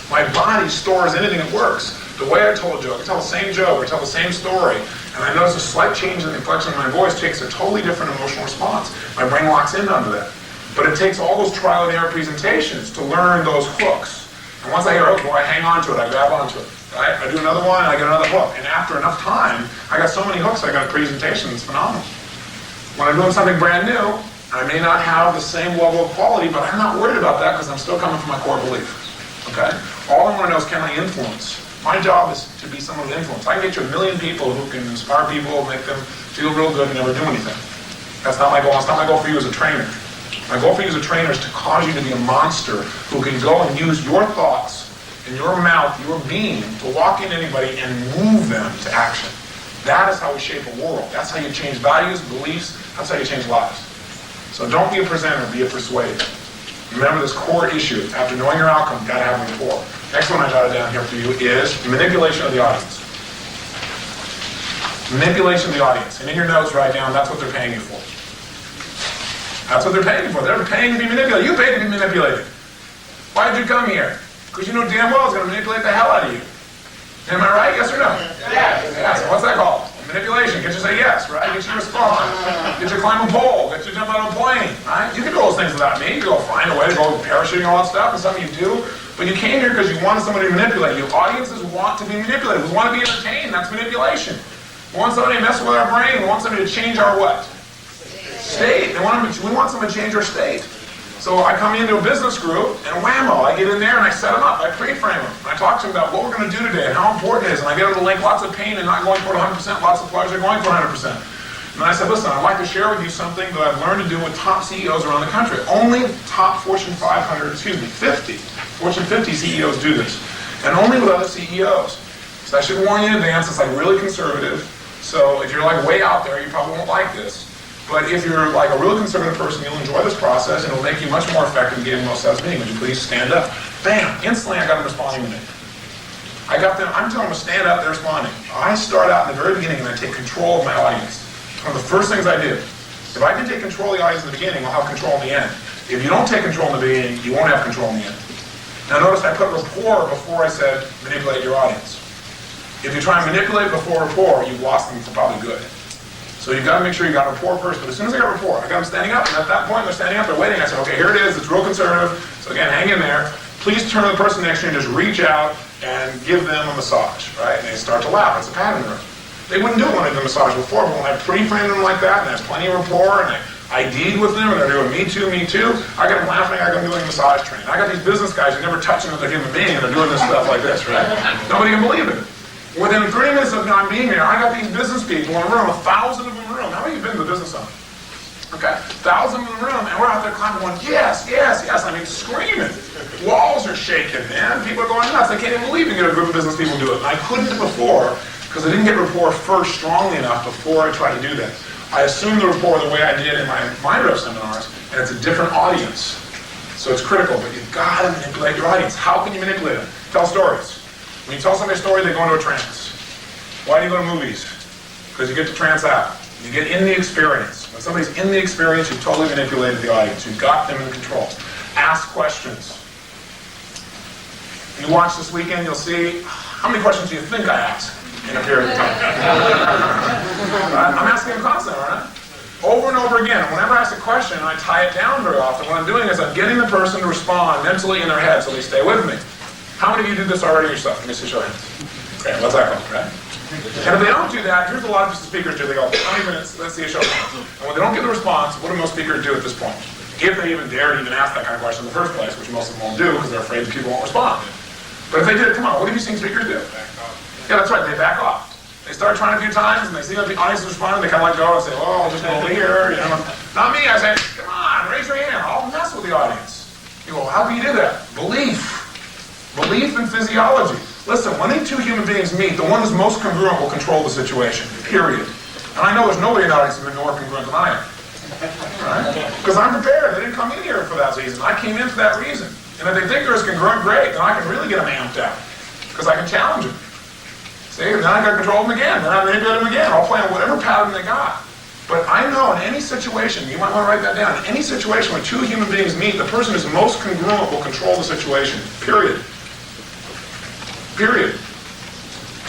My body stores anything that works. The way I told a joke, I tell the same joke, or tell the same story, and I notice a slight change in the inflection of my voice takes a totally different emotional response. My brain locks in under that. But it takes all those trial and error presentations to learn those hooks. And once I hear a hook, I hang on to it, I grab onto it. Right? I do another one, and I get another hook. And after enough time, I got so many hooks, I got a presentation that's phenomenal. When I'm doing something brand new, I may not have the same level of quality, but I'm not worried about that because I'm still coming from my core belief. Okay? All I want to know is, can I influence? My job is to be someone of influence. I can get you 1 million people who can inspire people, make them feel real good and never do anything. That's not my goal. That's not my goal for you as a trainer. My goal for you as a trainer is to cause you to be a monster who can go and use your thoughts and your mouth, your being, to walk in anybody and move them to action. That is how we shape a world. That's how you change values, beliefs. That's how you change lives. So don't be a presenter, be a persuader. Remember this core issue. After knowing your outcome, you've got to have rapport. Next one I jotted down here for you is manipulation of the audience. Manipulation of the audience. And in your notes, write down, that's what they're paying you for. That's what they're paying you for. They're paying to be manipulated. You pay to be manipulated. Why did you come here? Because you know damn well it's going to manipulate the hell out of you. Am I right? Yes or no? Yes. Yes. What's that called? Manipulation. Get you to say yes, right? Get you to respond. Get you to climb a pole. Get you to jump out of a plane, right? You can do those things without me. You go find a way to go parachuting and all that stuff, and some of you do. But you came here because you wanted somebody to manipulate you. Audiences want to be manipulated. We want to be entertained. That's manipulation. We want somebody to mess with our brain. We want somebody to change our what? State. We want somebody to change our state. So I come into a business group, and whammo, I get in there and I set them up. I pre-frame them. And I talk to them about what we're going to do today and how important it is. And I get them to link lots of pain and not going for 100%, lots of pleasure going for 100%. And I said, listen, I'd like to share with you something that I've learned to do with top CEOs around the country. Only top Fortune 50 Fortune 50 CEOs do this. And only with other CEOs. So I should warn you in advance, it's like really conservative. So if you're like way out there, you probably won't like this. But if you're like a really conservative person, you'll enjoy this process and it'll make you much more effective in getting those sales meetings. Would you please stand up? Bam! Instantly I got them responding to me. I got them, I'm telling them to stand up, they're responding. I start out in the very beginning and I take control of my audience. One of the first things I do. If I can take control of the audience in the beginning, I'll have control in the end. If you don't take control in the beginning, you won't have control in the end. Now notice I put rapport before I said manipulate your audience. If you try and manipulate before rapport, you've lost them for probably good. So you've got to make sure you got rapport first. But as soon as I got rapport, I got them standing up, and at that point they're standing up, they're waiting. I said, okay, here it is, it's real conservative. So again, hang in there. Please turn to the person next to you and just reach out and give them a massage, right? And they start to laugh. It's a pattern room. They wouldn't do one of the massage before, but when I pre-framed them like that, and there's plenty of rapport, and I ID'd with them, and they're doing me too, I got them laughing, I got them doing massage training. I got these business guys who never touch another human being, and they're doing this stuff like this, right? Nobody can believe it. Within 3 minutes of not being there, I got these business people in a room, 1,000 of them in a room. How many of you been to the business summit? Okay, 1,000 in the room, and we're out there climbing going, yes, yes, yes. I mean, screaming. Walls are shaking, man. People are going nuts. I can't even believe you get a group of business people do it. And I couldn't before, because I didn't get rapport first strongly enough before I tried to do that. I assumed the rapport the way I did in my mind rep seminars, and it's a different audience. So it's critical, but you've got to manipulate your audience. How can you manipulate them? Tell stories. When you tell somebody a story, they go into a trance. Why do you go to movies? Because you get to trance out. You get in the experience. When somebody's in the experience, you've totally manipulated the audience. You've got them in control. Ask questions. You watch this weekend, you'll see, how many questions do you think I ask in a period of time? Right? I'm asking them constantly, right? Over and over again. And whenever I ask a question, I tie it down very often. What I'm doing is I'm getting the person to respond mentally in their head so they stay with me. How many of you do this already yourself? Let me see, show hands. Okay, what's that called, right? And if they don't do that, here's what a lot of speakers do. They go, 20 minutes, let's see a show hands. And when they don't get the response, what do most speakers do at this point? If they even dare to even ask that kind of question in the first place, which most of them won't do because they're afraid that people won't respond. But if they did, come on, what have you seen speakers do? Yeah, that's right, they back off. They start trying a few times and they see that the audience is responding, they kind of let go and say, oh, I'll just go over here, you know. Not me, I say, come on, raise your hand, I'll mess with the audience. You go, how do you do that? Belief. Belief in physiology. Listen, when any two human beings meet, the one who's most congruent will control the situation, period. And I know there's nobody in the audience who's been more congruent than I am. Right? Because I'm prepared, they didn't come in here for that reason. I came in for that reason. And if they think they're as congruent, great, then I can really get them amped out. Because I can challenge them. See, and then I got to control them again. Then I manipulate them again. I'll play on whatever pattern they got. But I know in any situation, you might want to write that down, in any situation when two human beings meet, the person who's most congruent will control the situation. Period. Period.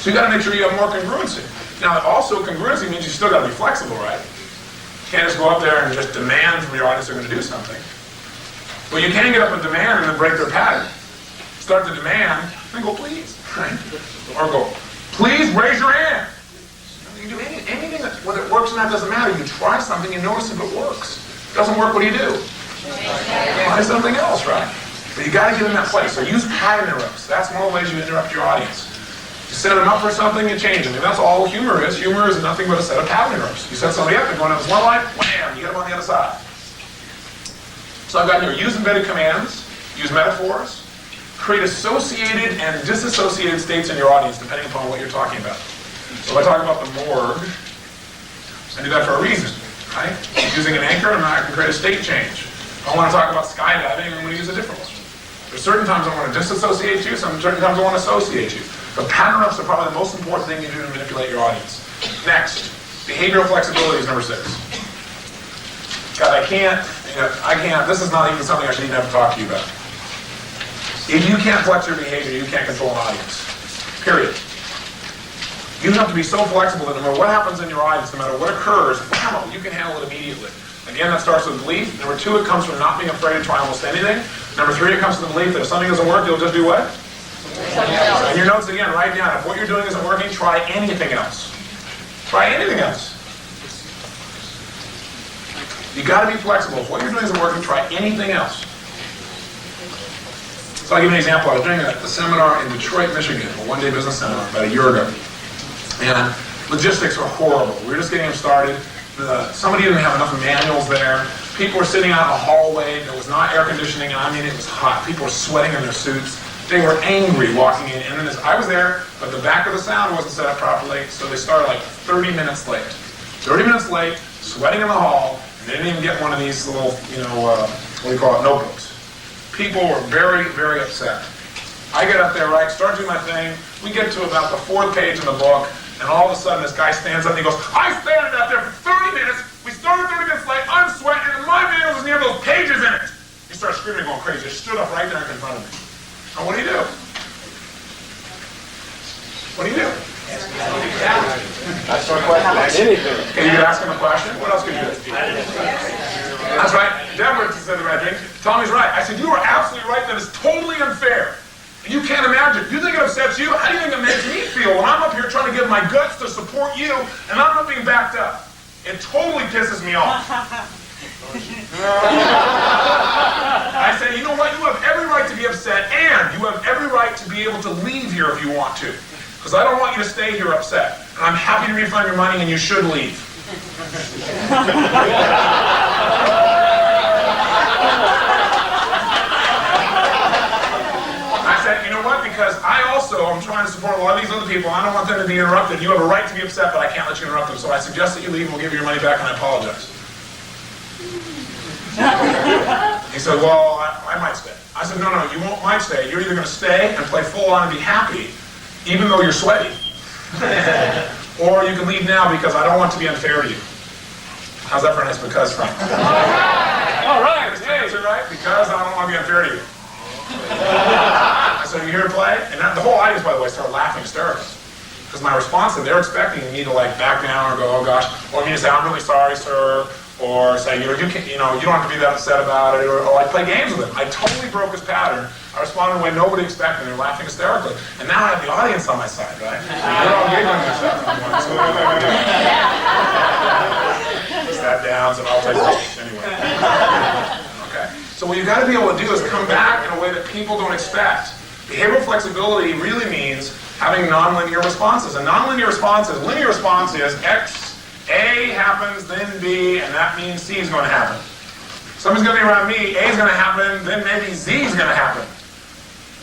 So you got to make sure you have more congruency. Now, also congruency means you still got to be flexible, right? You can't just go up there and just demand from your audience they're going to do something. But you can get up and demand and then break their pattern. Start to demand, then go, please. Right? Or go, please raise your hand. You can do anything that, whether it works or not, doesn't matter. You try something, you notice if it works. If it doesn't work, what do? Try something else, right? But you got to get in that place. So use pattern interrupts. That's one of the ways you interrupt your audience. You set them up for something, you change them. And that's all humor is. Humor is nothing but a set of pattern interrupts. You set somebody up, they're going down this one line, wham, you get them on the other side. So I've got here, use embedded commands, use metaphors, create associated and disassociated states in your audience depending upon what you're talking about. So if I talk about the morgue, I do that for a reason, right? Using an anchor, I can create a state change. If I want to talk about skydiving, I'm going to use a different one. There's certain times I want to disassociate you, certain times I want to associate you. But pattern ups are probably the most important thing you do to manipulate your audience. Next, behavioral flexibility is number 6. God, I can't, this is not even something I should even have to talk to you about. If you can't flex your behavior, you can't control an audience. Period. You have to be so flexible that no matter what happens in your audience, no matter what occurs, wow, you can handle it immediately. Again, that starts with belief. Number 2, it comes from not being afraid to try almost anything. Number 3, it comes from the belief that if something doesn't work, you'll just do what? In your notes again, write down, if what you're doing isn't working, try anything else. Try anything else. You got to be flexible. If what you're doing isn't working, try anything else. So I'll give you an example. I was doing a seminar in Detroit, Michigan, a one-day business seminar about a year ago. And logistics were horrible. We were just getting them started. Somebody didn't have enough manuals there. People were sitting out in the hallway. There was not air conditioning. I mean, it was hot. People were sweating in their suits. They were angry walking in. And then I was there, but the back of the sound wasn't set up properly, so they started like 30 minutes late. 30 minutes late, sweating in the hall, and they didn't even get one of these little, what do you call it, notebooks. People were very, very upset. I get up there, right, start doing my thing. We get to about the 4th page in the book, and all of a sudden this guy stands up and he goes, I standed out there for 30 minutes, we started 30 minutes late, I'm sweating, and my manual was near those pages in it. He started screaming, going crazy. He stood up right there in front of me. And what do you do? What do you do? Ask him a question. Anything. Okay, you could ask him a question. What else could you do? That's right. Deborah said the right thing. Tommy's right. I said, you are absolutely right. That is totally unfair. And you can't imagine. You think it upsets you? How do you think it makes me feel when I'm up here trying to give my guts to support you and I'm not being backed up? It totally pisses me off. I said, you know what? You have every right to be upset, and you have every right to be able to leave here if you want to. Because I don't want you to stay here upset. And I'm happy to refund your money, and you should leave. I said, you know what? Because I also am trying to support a lot of these other people. I don't want them to be interrupted. You have a right to be upset, but I can't let you interrupt them. So I suggest that you leave, and we'll give you your money back, and I apologize. He said, well, I might stay. I said, no, you might stay. You're either going to stay and play full on and be happy, even though you're sweaty, or you can leave now because I don't want to be unfair to you. How's that for a nice because, Frank? All right. Is the answer right? Because I don't want to be unfair to you. So you hear it play, and the whole audience, by the way, started laughing hysterically. Because my response to they're expecting me to like back down or go, oh gosh, or me to say, I'm really sorry, sir, or say, you don't have to be that upset about it, or like play games with him. I totally broke his pattern. I responded in a way nobody expected, and they're laughing hysterically. And now I have the audience on my side, right? They're all giggling and stuff. I'm going, so that down, so I'll take it anyway. Okay. So what you've got to be able to do is come back in a way that people don't expect. Behavioral flexibility really means having nonlinear responses. And nonlinear responses, linear response is X, A happens, then B, and that means C is going to happen. Somebody's going to be around me, A is going to happen, then maybe Z is going to happen.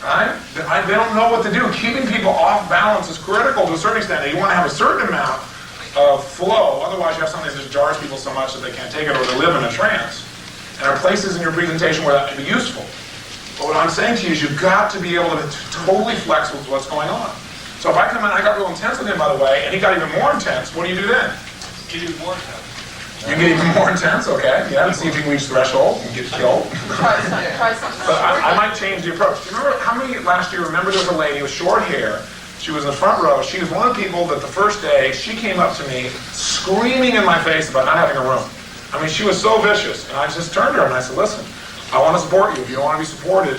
Right? They don't know what to do. Keeping people off balance is critical to a certain extent. Now, you want to have a certain amount of flow, otherwise you have something that just jars people so much that they can't take it or they live in a trance. And there are places in your presentation where that can be useful. But what I'm saying to you is you've got to be able to totally flex with what's going on. So if I come in, I got real intense with him, by the way, and he got even more intense, what do you do then? Get even more intense. You get even more intense, okay? Yeah, and see if you can reach threshold and get killed. Try something. But I might change the approach. Do you remember how many last year, remember there was a lady with short hair, she was in the front row, she was one of the people that the first day, she came up to me screaming in my face about not having a room. I mean, she was so vicious, and I just turned to her and I said, listen, I want to support you. If you don't want to be supported,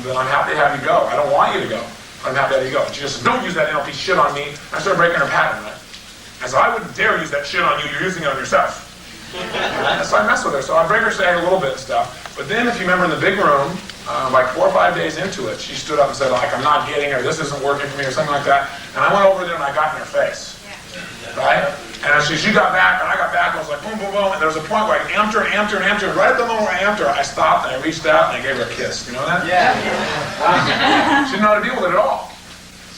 then I'm happy to have you go. I don't want you to go. I'm happy to have you go. And she just said, don't use that NLP shit on me. I started breaking her pattern, right? I said, I wouldn't dare use that shit on you. You're using it on yourself. And so I mess with her. So I break her saying a little bit and stuff. But then, if you remember in the big room, like 4 or 5 days into it, she stood up and said, like, I'm not getting her. This isn't working for me or something like that. And I went over there and I got in her face. Right? And as she got back, and I got back, and I was like, boom, boom, boom. And there was a point where I amped her. Right at the moment where I amped her, I stopped and I reached out and I gave her a kiss. You know that? Yeah. She didn't know how to deal with it at all.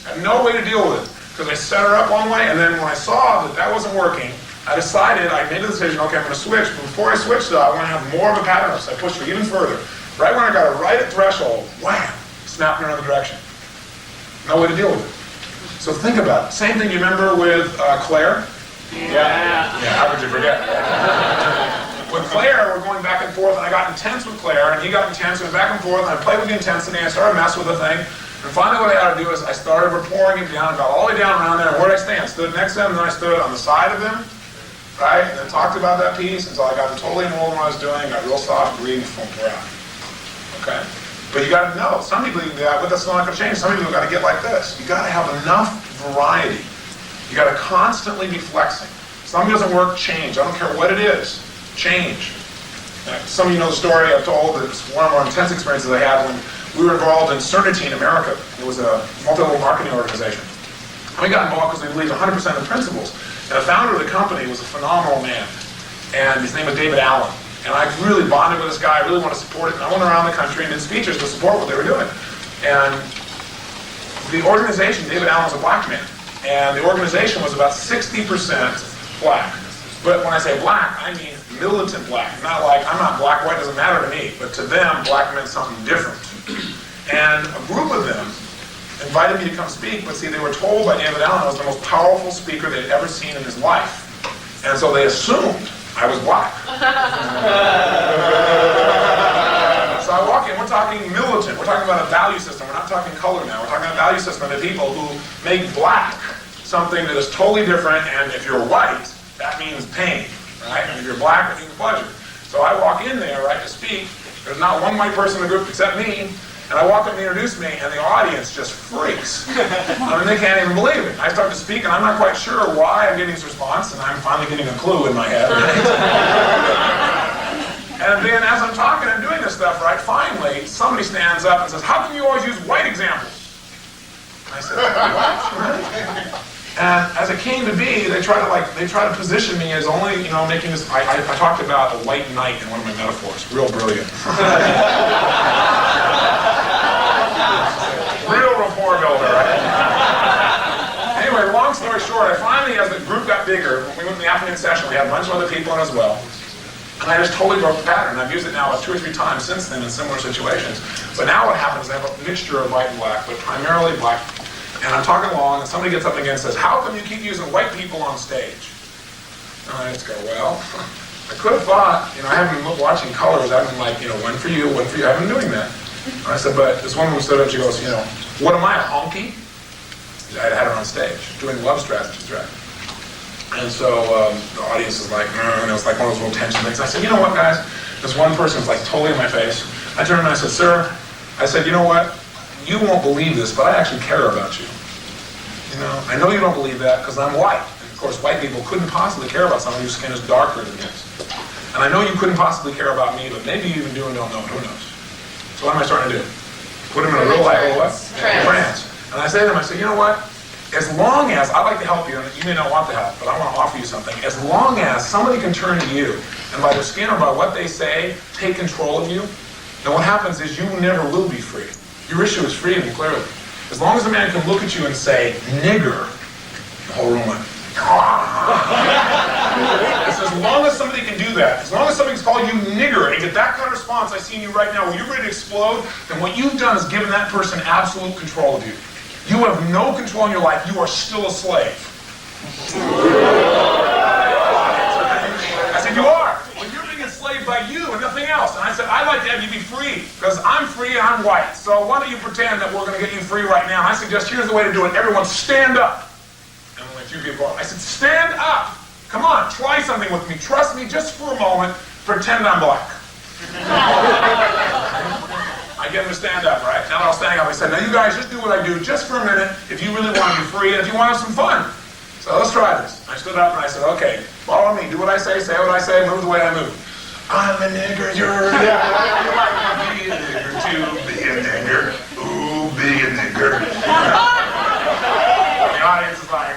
I had no way to deal with it. Because I set her up one way, and then when I saw that that wasn't working, I decided, I made the decision, okay, I'm going to switch. But before I switched, though, I want to have more of a pattern. So I pushed her even further. Right when I got her right at threshold, wham, snapped in another direction. No way to deal with it. So think about it. Same thing you remember with Claire? Yeah, how could you forget? With Claire, we're going back and forth, and I got intense with Claire, and he got intense, and back and forth, and I played with the intensity, and I started messing with the thing. And finally what I had to do is I started pouring him down, got all the way down around there, and where did I stand? Stood next to him, and then I stood on the side of him, right? And then talked about that piece until I got totally enrolled in what I was doing, got real soft, breathing, from out. Okay? But you got to know, some people, but that's not going to change. Some people got to get like this. You got to have enough variety. You got to constantly be flexing. Something doesn't work, change. I don't care what it is. Change. Some of you know the story I've told. It's one of the more intense experiences I had when we were involved in Certainty in America. It was a multi-level marketing organization. And we got involved because we believed 100% of the principles. And the founder of the company was a phenomenal man. And his name was David Allen. And I really bonded with this guy. I really wanted to support it. And I went around the country and did speeches to support what they were doing. And the organization, David Allen was a black man. And the organization was about 60% black. But when I say black, I mean militant black. Not like, I'm not black, white doesn't matter to me. But to them, black meant something different. And a group of them invited me to come speak. But see, they were told by David Allen I was the most powerful speaker they'd ever seen in his life. And so they assumed I was black. So I walk in, we're talking militant. We're talking about a value system. We're not talking color now. We're talking about a value system of people who make black something that is totally different, and if you're white, that means pain, right? And if you're black, that means pleasure. So I walk in there, right, to speak. There's not one white person in the group except me, and I walk up and they introduce me, and the audience just freaks. I mean, they can't even believe it. I start to speak, and I'm not quite sure why I'm getting this response, and I'm finally getting a clue in my head. And then as I'm talking and doing this stuff, right, finally, somebody stands up and says, how come you always use white examples? And I said, what? And as it came to be, they try to position me as only, making this, I talked about a white knight in one of my metaphors. Real brilliant. Real rapport builder, right? Anyway, long story short, I finally, as the group got bigger, when we went to the afternoon session, we had a bunch of other people in as well. And I just totally broke the pattern. I've used it now about 2 or 3 times since then in similar situations. But now what happens is I have a mixture of white and black, but primarily black. And I'm talking along, and somebody gets up again and says, how come you keep using white people on stage? And I just go, well, the could have thought, I haven't been watching colors. I've been like, one for you, one for you. I've been doing that. And I said, but this woman stood up, she goes, what am I, a honky? I had her on stage doing love strategy. And so the audience is like, and it was like one of those little tension things. I said, you know what, guys? This one person was like totally in my face. I turned and I said, sir, you know what? You won't believe this, but I actually care about you. I know you don't believe that because I'm white. And of course, white people couldn't possibly care about someone whose skin is darker than yours. And I know you couldn't possibly care about me, but maybe you even do and don't know. Who knows? So what am I starting to do? Put him in a real life, what? Trance. And I say to him, you know what? As long as, I'd like to help you, and you may not want the help, but I want to offer you something. As long as somebody can turn to you, and by their skin or by what they say, take control of you, then what happens is you never will be free. Your issue is freedom, clearly. As long as a man can look at you and say, nigger, the whole room went, as long as somebody can do that, as long as somebody's called you nigger and get that kind of response I see in you right now, when you're ready to explode, then what you've done is given that person absolute control of you. You have no control in your life. You are still a slave. I said, you are. Well, you're being enslaved by you and nothing else. And I said, I'd like to have you be free because I'm free and I'm white. So why don't you pretend that we're going to get you free right now? I suggest here's the way to do it. Everyone stand up. And only a few people are. I said, stand up. Come on, try something with me. Trust me just for a moment. Pretend I'm black. I get them to stand up, right? Now they're all standing up. I said, now you guys just do what I do just for a minute if you really want to be free and if you want to have some fun. So let's try this. I stood up and I said, okay, follow me. Do what I say what I say, move the way I move. I'm a nigger, you're a nigger. You like to be a nigger too, be a nigger. Ooh, be a nigger. The audience is like,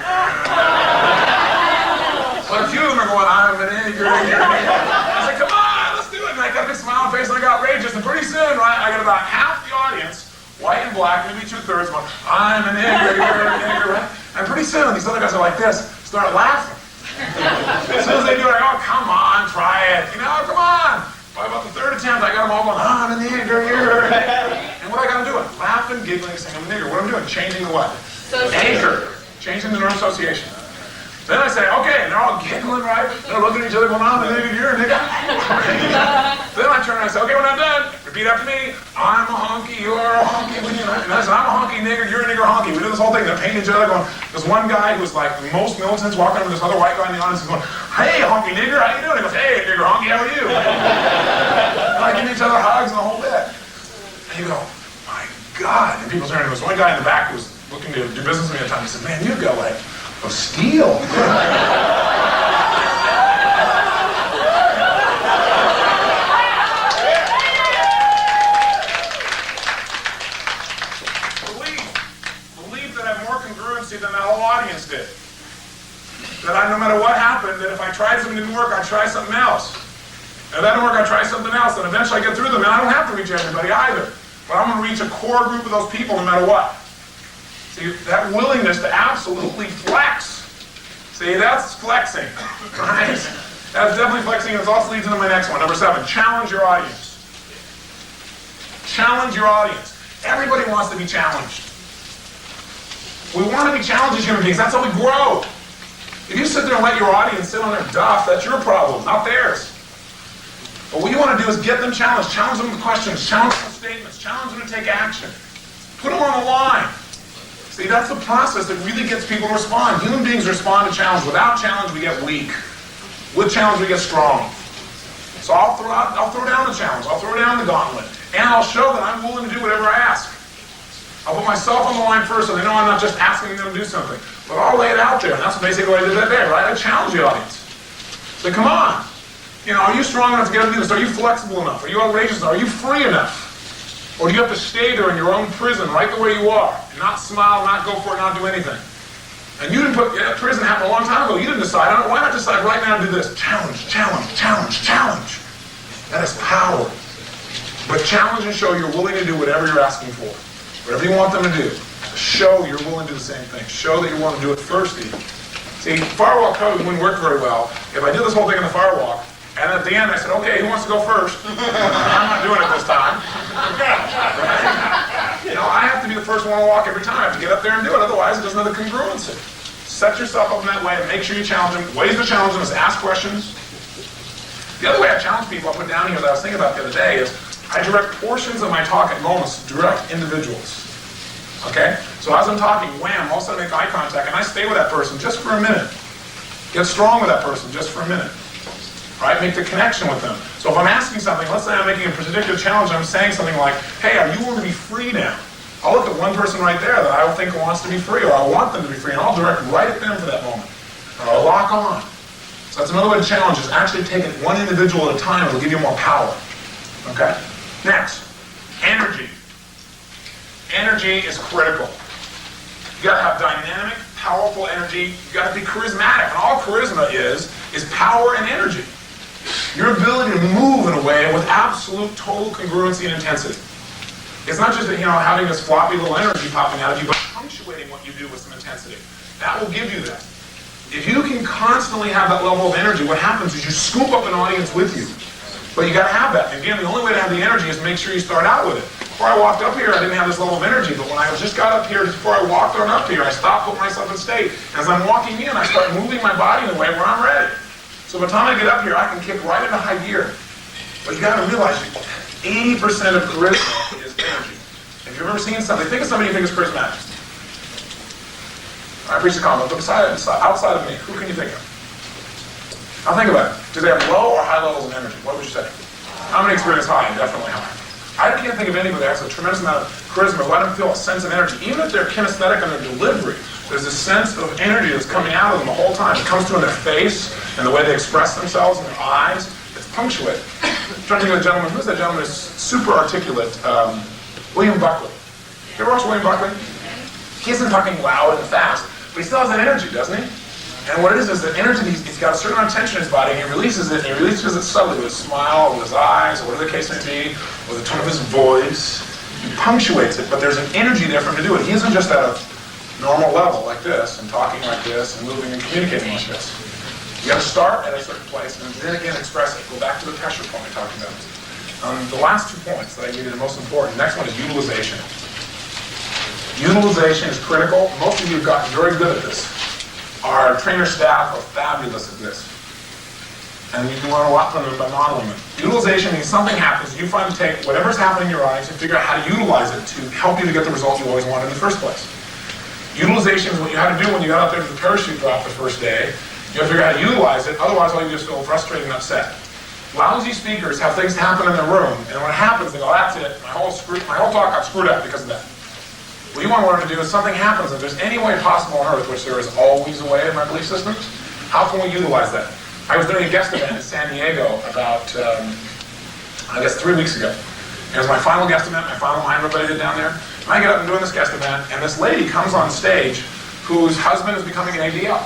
but a few of them are going, I'm a nigger, you're a nigger. I said, come on, let's do it. And I got a big smile on my face and I got outrageous. And pretty soon, right, I got about half the audience, white and black, maybe 2/3, going, I'm a nigger, you're a nigger, right? And pretty soon, these other guys are like this, start laughing. As soon as they do it, I go, oh, come on, try it. Come on. By about the third attempt, I got them all going, I'm a nigger, you're a nigger. And what I got them doing? Laughing, giggling, saying, I'm a nigger. What am I doing? Changing the what? Anchor. Changing the nerve association. Then I say, okay, and they're all giggling, right? They're looking at each other going, I'm a nigger, you're a nigger. Then I turn around and I say, okay, we're not done. Repeat after me. I'm a honky, you're a honky. And I said, I'm a honky nigger, you're a nigger honky. We did this whole thing. They're painting each other going, there's one guy who's like the most militant walking over this other white guy in the audience. He's going, hey, honky nigger, how you doing? He goes, hey, nigger honky, how are you? And I give each other hugs and the whole bit. And you go, my God. And people turn, there was one guy in the back who was looking to do business with me at the time. He said, man, you've got like a steel. Believe that I have more congruency than the whole audience did. That no matter what happened, that if I tried something that didn't work, I'd try something else. And if that didn't work, I'd try something else. And eventually I get through them. And I don't have to reach everybody either. But I'm going to reach a core group of those people no matter what. See, that willingness to absolutely flex. See, that's flexing, right? That's definitely flexing, and it also leads into my next one. Number 7, challenge your audience. Challenge your audience. Everybody wants to be challenged. We want to be challenged as human beings. That's how we grow. If you sit there and let your audience sit on their duff, that's your problem, not theirs. But what you want to do is get them challenged. Challenge them with questions. Challenge them with statements. Challenge them to take action. Put them on the line. See, that's the process that really gets people to respond. Human beings respond to challenge. Without challenge, we get weak. With challenge, we get strong. So I'll throw down the challenge. I'll throw down the gauntlet. And I'll show that I'm willing to do whatever I ask. I'll put myself on the line first so they know I'm not just asking them to do something. But I'll lay it out there. And that's basically what I did that day, right? I challenge the audience. Say, come on. Are you strong enough to get up and do this? Are you flexible enough? Are you outrageous enough? Are you free enough? Or do you have to stay there in your own prison, right the way you are, and not smile, not go for it, not do anything? And you didn't prison happened a long time ago. You didn't decide on it. Why not decide right now to do this? Challenge, challenge, challenge, challenge. That is power. But challenge and show you're willing to do whatever you're asking for. Whatever you want them to do. Show you're willing to do the same thing. Show that you want to do it first even. See, firewalk code wouldn't work very well if I did this whole thing in the firewalk, and at the end I said, okay, who wants to go first? I'm not doing it this time. I have to be the first one to walk every time. I have to get up there and do it, otherwise it doesn't have the congruency. Set yourself up in that way and make sure you challenge them. Ways to challenge them is ask questions. challenge people, I put down here that I was thinking about the other day is, I direct portions of my talk at moments to direct individuals. Okay? So as I'm talking, wham, all of a sudden I make eye contact, and I stay with that person just for a minute. Get strong with that person just for a minute. Right? Make the connection with them. So if I'm asking something, let's say I'm making a particular challenge, I'm saying something like, hey, are you willing to be free now? I'll look at one person right there that I think wants to be free, or I want them to be free, and I'll direct right at them for that moment. Or I'll lock on. So that's another way to challenge, is actually taking one individual at a time. It'll give you more power. Okay? Next, energy. Energy is critical. You gotta have dynamic, powerful energy. You gotta be charismatic. And all charisma is power and energy. Your ability to move in a way with absolute total congruency and intensity. It's not just that, having this floppy little energy popping out of you, but punctuating what you do with some intensity. That will give you that. If you can constantly have that level of energy, what happens is you scoop up an audience with you. But you got to have that. And again, the only way to have the energy is to make sure you start out with it. Before I walked up here, I didn't have this level of energy, but when I just got up here, before I walked on up here, I stopped, put myself in state. As I'm walking in, I start moving my body in a way where I'm ready. So by the time I get up here, I can kick right into high gear. But you got to realize 80% of charisma is energy. If you've ever seen somebody, think of somebody you think is charismatic. I preach the comment, but outside of me, who can you think of? Now think about it. Do they have low or high levels of energy? What would you say? How many experience high? Definitely high. I can't think of anybody that has a tremendous amount of charisma. Let them feel a sense of energy. Even if they're kinesthetic in their delivery, there's a sense of energy that's coming out of them the whole time. It comes through in their face and the way they express themselves in their eyes. It's punctuated. I'm trying to think of a gentleman. Who's that gentleman who's super articulate? William Buckley. You ever watch William Buckley? He isn't talking loud and fast, but he still has that energy, doesn't he? And what it is that energy, he's got a certain amount of tension in his body, and he releases it, and he releases it subtly with a smile, or with his eyes, or whatever the case may be, or the tone of his voice. He punctuates it, but there's an energy there for him to do it. He isn't just at a normal level like this, and talking like this, and moving and communicating like this. You got to start at a certain place, and then again express it. Go back to the pressure point I talked about. The last 2 points that I gave you the most important. Next one is utilization. Utilization is critical. Most of you have gotten very good at this. Our trainer staff are fabulous at this. And you can learn a lot from them by modeling them. Utilization means something happens, you find to take whatever's happening in your audience and figure out how to utilize it to help you to get the result you always wanted in the first place. Utilization is what you had to do when you got out there to the parachute drop the first day. You have to figure out how to utilize it, otherwise all you do is feel frustrated and upset. Lousy speakers have things happen in their room, and when it happens, they go, that's it, my whole talk got screwed up because of that. What you want to learn to do is something happens, if there's any way possible on earth, which there is always a way in my belief systems, how can we utilize that? I was doing a guest event in San Diego about, 3 weeks ago. It was my final guest event, my final mind everybody did down there. And I get up and doing this guest event, and this lady comes on stage whose husband is becoming an ADL.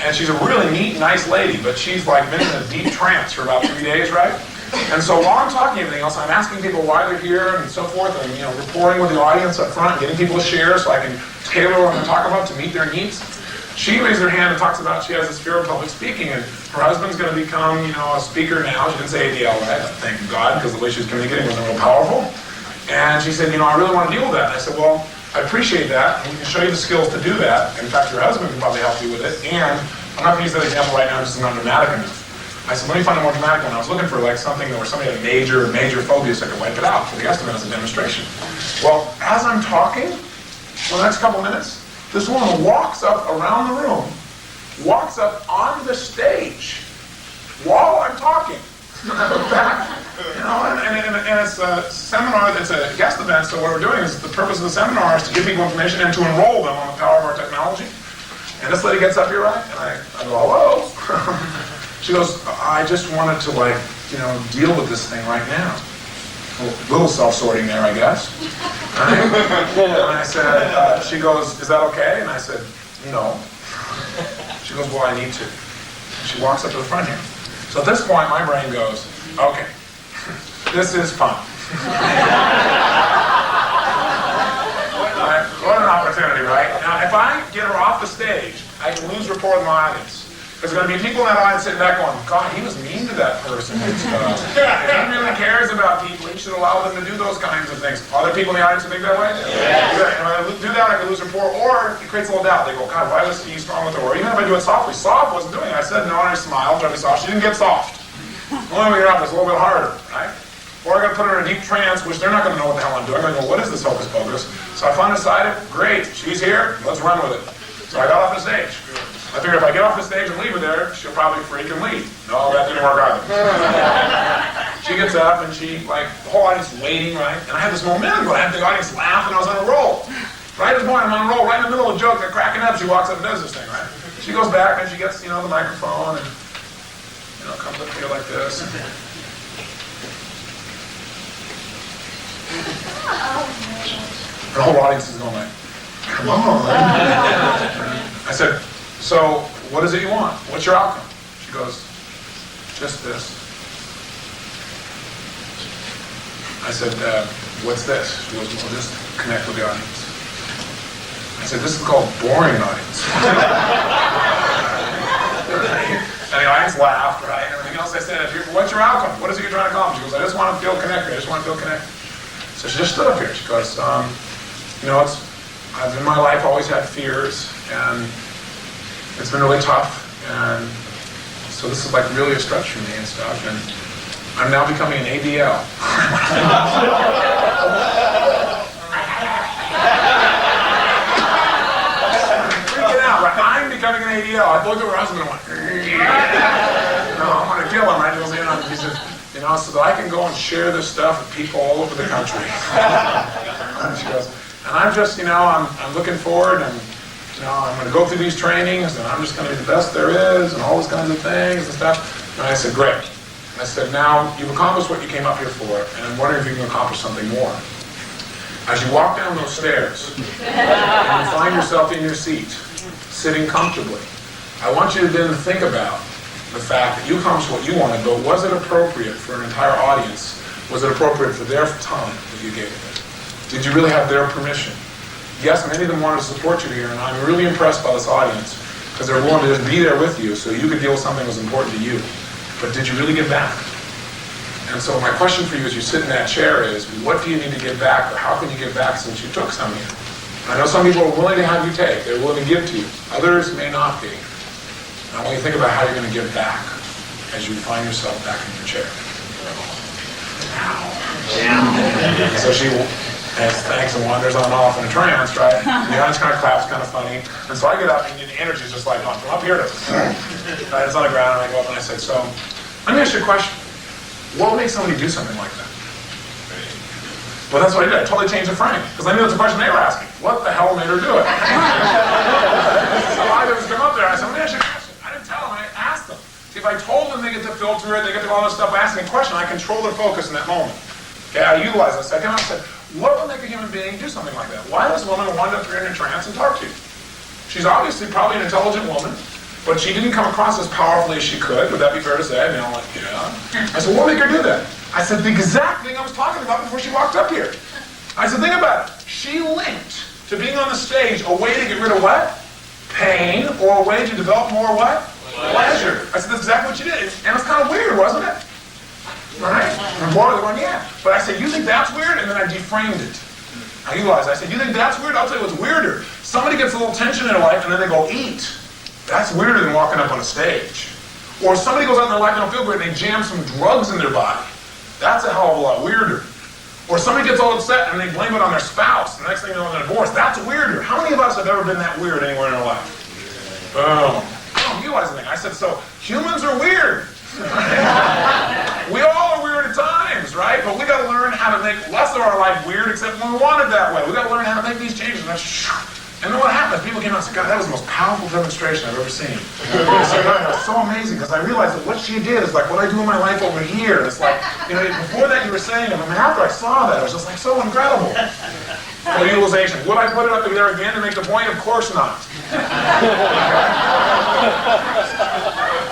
And she's a really neat, nice lady, but she's like been in a deep trance for about 3 days, right? And so while I'm talking everything else, I'm asking people why they're here and so forth, and reporting with the audience up front, getting people to share so I can tailor what I'm going to talk about to meet their needs. She raises her hand and talks about she has this fear of public speaking, and her husband's going to become, a speaker now. She didn't say ADL, right? Thank God, because the way she was communicating wasn't real powerful. And she said, I really want to deal with that. And I said, well, I appreciate that, and we can show you the skills to do that. In fact, your husband can probably help you with it. And I'm not going to use that example right now, just it's not dramatic enough. I said, let me find a more dramatic one. I was looking for something where somebody had a major phobia so I could wipe it out for the guest event as a demonstration. Well, as I'm talking, for the next couple minutes, this woman walks up around the room, walks up onto the stage while I'm talking. And it's a seminar, it's a guest event, so what we're doing is the purpose of the seminar is to give people information and to enroll them on the power of our technology. And this lady gets up here, right? And I go, hello. She goes, I just wanted to deal with this thing right now. A little self-sorting there, I guess. And I said, she goes, is that okay? And I said, no. She goes, well, I need to. And she walks up to the front here. So at this point, my brain goes, okay, this is fun. What an opportunity, right? Now, if I get her off the stage, I can lose rapport with my audience. There's going to be people in that audience sitting back going, God, he was mean to that person. If he really cares about people, he should allow them to do those kinds of things. Are there people in the audience who think that way? Yeah. If I do that, I can lose rapport. Or it creates a little doubt. They go, God, why was he strong with her? Or even if I do it softly. Soft wasn't doing it. I said no, and I smiled, trying to be soft. She didn't get soft. The only way to get off is a little bit harder, right? Or I got to put her in a deep trance, which they're not going to know what the hell I'm doing. I'm going to go, what is this hocus pocus? So I finally decided, great, she's here, let's run with it. So I got off the stage. I figured if I get off the stage and leave her there, she'll probably freak and leave. No, that didn't work either. She gets up and she, like, the whole audience is waiting, right? And I had this momentum going. I had the audience laugh and I was on a roll. Right at the point I'm on a roll, right in the middle of a joke, they're cracking up, she walks up and does this thing, right? She goes back and she gets, the microphone and, comes up here like this. And the whole audience is going like, come on. I said, so what is it you want? What's your outcome? She goes, just this. I said, what's this? She goes, well, just connect with the audience. I said, this is called boring audience. And the audience laughed, right? And everything else I said, what's your outcome? What is it you're trying to accomplish? She goes, I just want to feel connected. I just want to feel connected. So she just stood up here. She goes, I've in my life always had fears, and it's been really tough, and so this is like really a stretch for me and stuff, and I'm now becoming an ADL. Freaking out, right? I'm becoming an ADL. I looked at her husband and went, no, I'm going to kill him. Right? He says, so that I can go and share this stuff with people all over the country. And she goes, and I'm just, I'm looking forward, and I'm going to go through these trainings, and I'm just going to be the best there is, and all those kinds of things and stuff. And I said, great. And I said, now you've accomplished what you came up here for, and I'm wondering if you can accomplish something more. As you walk down those stairs, and you find yourself in your seat, sitting comfortably, I want you to then think about the fact that you accomplished what you wanted, but was it appropriate for an entire audience? Was it appropriate for their time that you gave them? Did you really have their permission? Yes, many of them wanted to support you here, and I'm really impressed by this audience because they're willing to just be there with you so you could deal with something that was important to you. But did you really give back? And so my question for you as you sit in that chair is, what do you need to give back, or how can you give back since you took some here? I know some people are willing to have you take. They're willing to give to you. Others may not be. And I want you to think about how you're going to give back as you find yourself back in your chair. Yeah. So she thanks and wanders on off in a trance, right? And the audience kind of claps, kind of funny. And so I get up, and the energy's just like, from up here to... Right, it's on the ground, and I go up and I said, so, let me ask you a question. What would make somebody do something like that? Well, that's what I did. I totally changed the frame, because I knew that's a question they were asking. What the hell made her do it? So I just come up there, I said, let me ask you a question. I didn't tell them, I asked them. See, if I told them they get to filter it, they get to do all this stuff, I asked them a question, I control their focus in that moment. Okay, I utilized this. I came out and said, what would make a human being do something like that? Why does this woman wind up here in a trance and talk to you? She's obviously probably an intelligent woman, but she didn't come across as powerfully as she could. Would that be fair to say? And I'm like, yeah. I said, what would make her do that? I said, the exact thing I was talking about before she walked up here. I said, think about it. She linked to being on the stage a way to get rid of what? Pain, or a way to develop more what? Pleasure. I said, that's exactly what she did. And it's kind of weird, wasn't it? Right? And more than one, yeah. But I said, you think that's weird? And then I deframed it. I utilized it. I said, you think that's weird? I'll tell you what's weirder. Somebody gets a little tension in their life and then they go eat. That's weirder than walking up on a stage. Or somebody goes out in their life and don't feel great and they jam some drugs in their body. That's a hell of a lot weirder. Or somebody gets all upset and they blame it on their spouse. The next thing you know, they're divorced. That's weirder. How many of us have ever been that weird anywhere in our life? Boom. I don't utilize anything. I said, so humans are weird. We all are weird at times, right? But we got to learn how to make less of our life weird, except when we want it that way. We got to learn how to make these changes. And then what happened? People came out and said, God, that was the most powerful demonstration I've ever seen. I said, God, that was so amazing, because I realized that what she did is like what I do in my life over here. It's like, before that you were saying it, but after I saw that, it was just like so incredible. Well, utilization. Would I put it up there again to make the point? Of course not.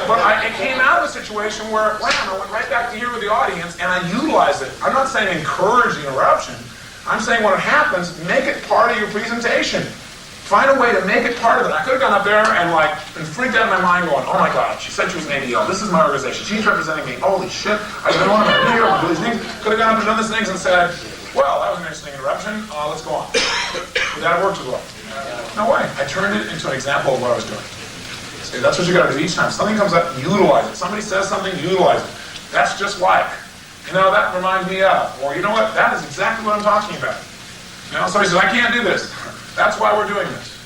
But it came out of a situation where, wow, I went right back to here with the audience, and I utilized it. I'm not saying encourage the interruption. I'm saying when it happens, make it part of your presentation. Find a way to make it part of it. I could have gone up there and been freaked out in my mind going, oh my God, she said she was an ADL. This is my organization. She's representing me. Holy shit. I don't want to be here. I want to do these things. Could have gone up and done these things and said, well, that was an interesting interruption. Let's go on. Would that have worked as well? No way. I turned it into an example of what I was doing. See, that's what you got to do each time. Something comes up, utilize it. Somebody says something, utilize it. That's just like. That reminds me of. Or you know what? That is exactly what I'm talking about. Somebody says, I can't do this. That's why we're doing this.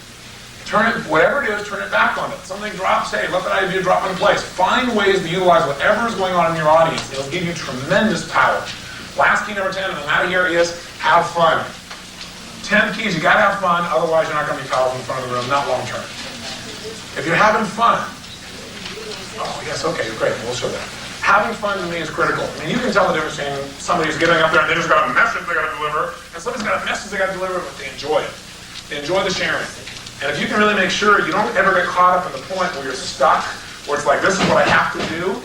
Turn it, whatever it is, turn it back on it. Something drops, hey, let that idea drop into place. Find ways to utilize whatever is going on in your audience. It'll give you tremendous power. Last key, number 10, and I'm out of here, is have fun. 10 keys, you gotta have fun, otherwise you're not gonna be powerful in front of the room, not long term. If you're having fun, oh yes, okay, great, we'll show that. Having fun to me is critical. You can tell the difference between somebody who's getting up there and they just got a message they got to deliver, and somebody's got a message they got to deliver, but they enjoy it. They enjoy the sharing. And if you can really make sure you don't ever get caught up in the point where you're stuck, where it's like, this is what I have to do,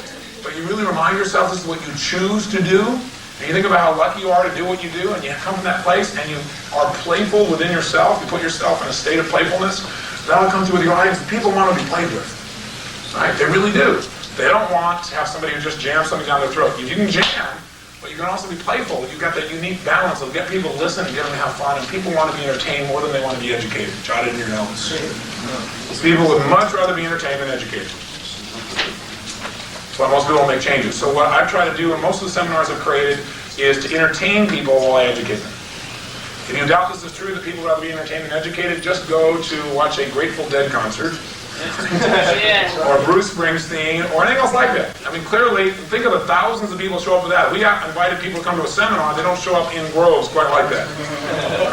but you really remind yourself this is what you choose to do, and you think about how lucky you are to do what you do, and you come from that place, and you are playful within yourself, you put yourself in a state of playfulness, that'll come through with your audience. People want to be played with. Right? They really do. They don't want to have somebody who just jams something down their throat. You can jam, but you can also be playful. You've got that unique balance of get people to listen and get them to have fun, and people want to be entertained more than they want to be educated. Jot it in your notes. People would much rather be entertained than educated. So most people don't make changes. So what I try to do in most of the seminars I've created is to entertain people while I educate them. If you doubt this is true, that people would rather be entertained than educated, just go to watch a Grateful Dead concert. Or Bruce Springsteen, or anything else like that. Clearly, think of the thousands of people who show up for that. We have invited people to come to a seminar, they don't show up in groves quite like that.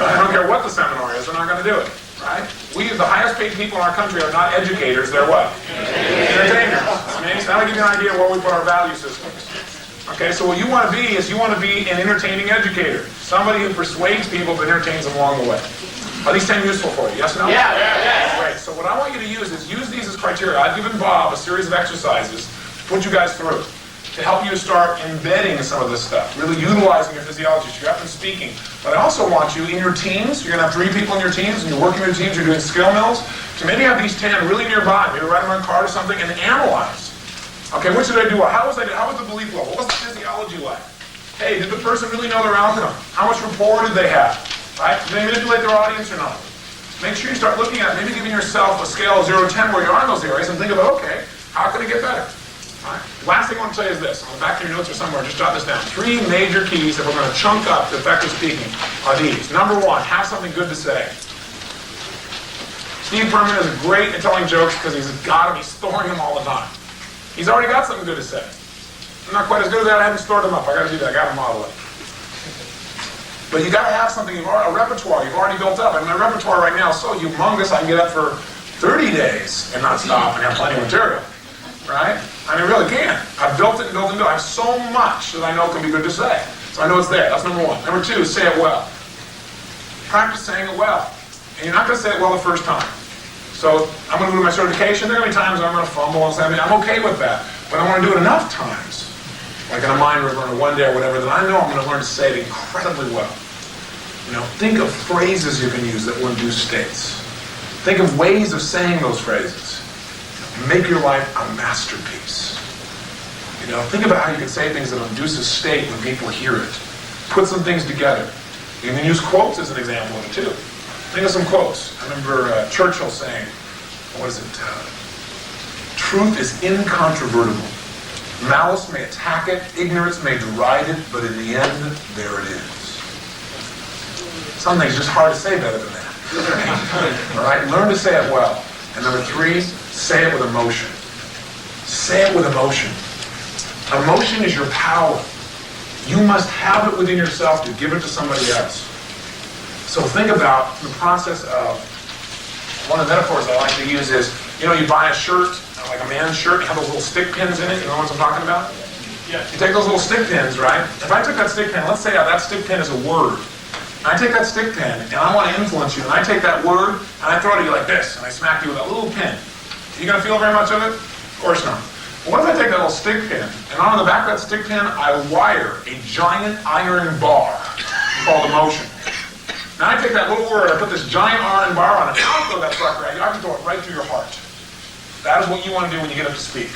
I don't care what the seminar is, they're not going to do it. Right? We, the highest paid people in our country, are not educators, they're what? Entertainers. So that'll give you an idea of where we put our value systems. Okay, so what you want to be is you want to be an entertaining educator. Somebody who persuades people but entertains them along the way. Are these 10 useful for you? Yes or no? Yeah. Great. So what I want you to use these as criteria. I've given Bob a series of exercises to put you guys through to help you to start embedding some of this stuff, really utilizing your physiology. So you're up and speaking. But I also want you in your teams, you're going to have 3 people in your teams, and you're working in your teams, you're doing skill mills, to maybe have these 10 really nearby, maybe write them on a card or something, and analyze. Okay, what should I do? How was the belief level? What was the physiology like? Hey, did the person really know their outcome? How much rapport did they have? Right? Did they manipulate their audience or not? Make sure you start looking at it, maybe giving yourself a scale of 0 to 10 where you are in those areas and think about, okay, how can I get better? Right. Last thing I want to tell you is this. On the back of your notes or somewhere, just jot this down. 3 major keys that we're going to chunk up to effective speaking are these. Number 1, have something good to say. Steve Perman is great at telling jokes because he's got them, he's storing them all the time. He's already got something good to say. I'm not quite as good at that, I haven't stored them up. I got to do that, I got to model it. But you got to have something, a repertoire you've already built up. My repertoire right now is so humongous, I can get up for 30 days and not stop and have plenty of material. Right? I really can. I've built it and built it and built it. I have so much that I know can be good to say. So I know it's there. That's number 1. Number 2 is say it well. Practice saying it well. And you're not going to say it well the first time. So I'm going to do my certification. There are going to be times I'm going to fumble and say, I'm okay with that. But I want to do it enough times, like in a mind river or one day or whatever, that I know I'm going to learn to say it incredibly well. Think of phrases you can use that will induce states. Think of ways of saying those phrases. Make your life a masterpiece. Think about how you can say things that induce a state when people hear it. Put some things together. You can use quotes as an example of it too. Think of some quotes. I remember Churchill saying, truth is incontrovertible. Malice may attack it, ignorance may deride it, but in the end, there it is. Some things just hard to say better than that. All right, learn to say it well. And number 3, say it with emotion. Say it with emotion. Emotion is your power. You must have it within yourself to give it to somebody else. So think about the process of, one of the metaphors I like to use is, you buy a shirt, like a man's shirt, you have those little stick pins in it, you know what I'm talking about? Yeah. You take those little stick pins, right? If I took that stick pin, let's say that stick pin is a word. And I take that stick pin, and I want to influence you, and I take that word, and I throw it at you like this, and I smack you with that little pin. Are you going to feel very much of it? Of course not. But what if I take that little stick pin, and on the back of that stick pin, I wire a giant iron bar called emotion. Now I take that little word, I put this giant iron bar on it, and I'll throw that sucker at you. I can throw it right through your heart. That is what you want to do when you get up to speak.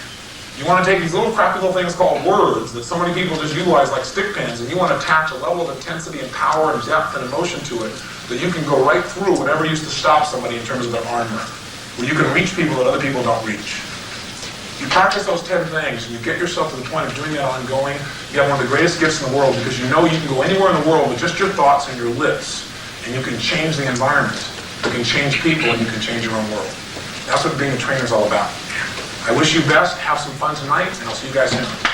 You want to take these little crappy little things called words that so many people just utilize like stick pins, and you want to attach a level of intensity and power and depth and emotion to it that you can go right through whatever used to stop somebody in terms of their armor. Where you can reach people that other people don't reach. You practice those 10 things, and you get yourself to the point of doing that ongoing, you have one of the greatest gifts in the world, because you know you can go anywhere in the world with just your thoughts and your lips, and you can change the environment, you can change people, and you can change your own world. That's what being a trainer is all about. I wish you best, have some fun tonight, and I'll see you guys soon.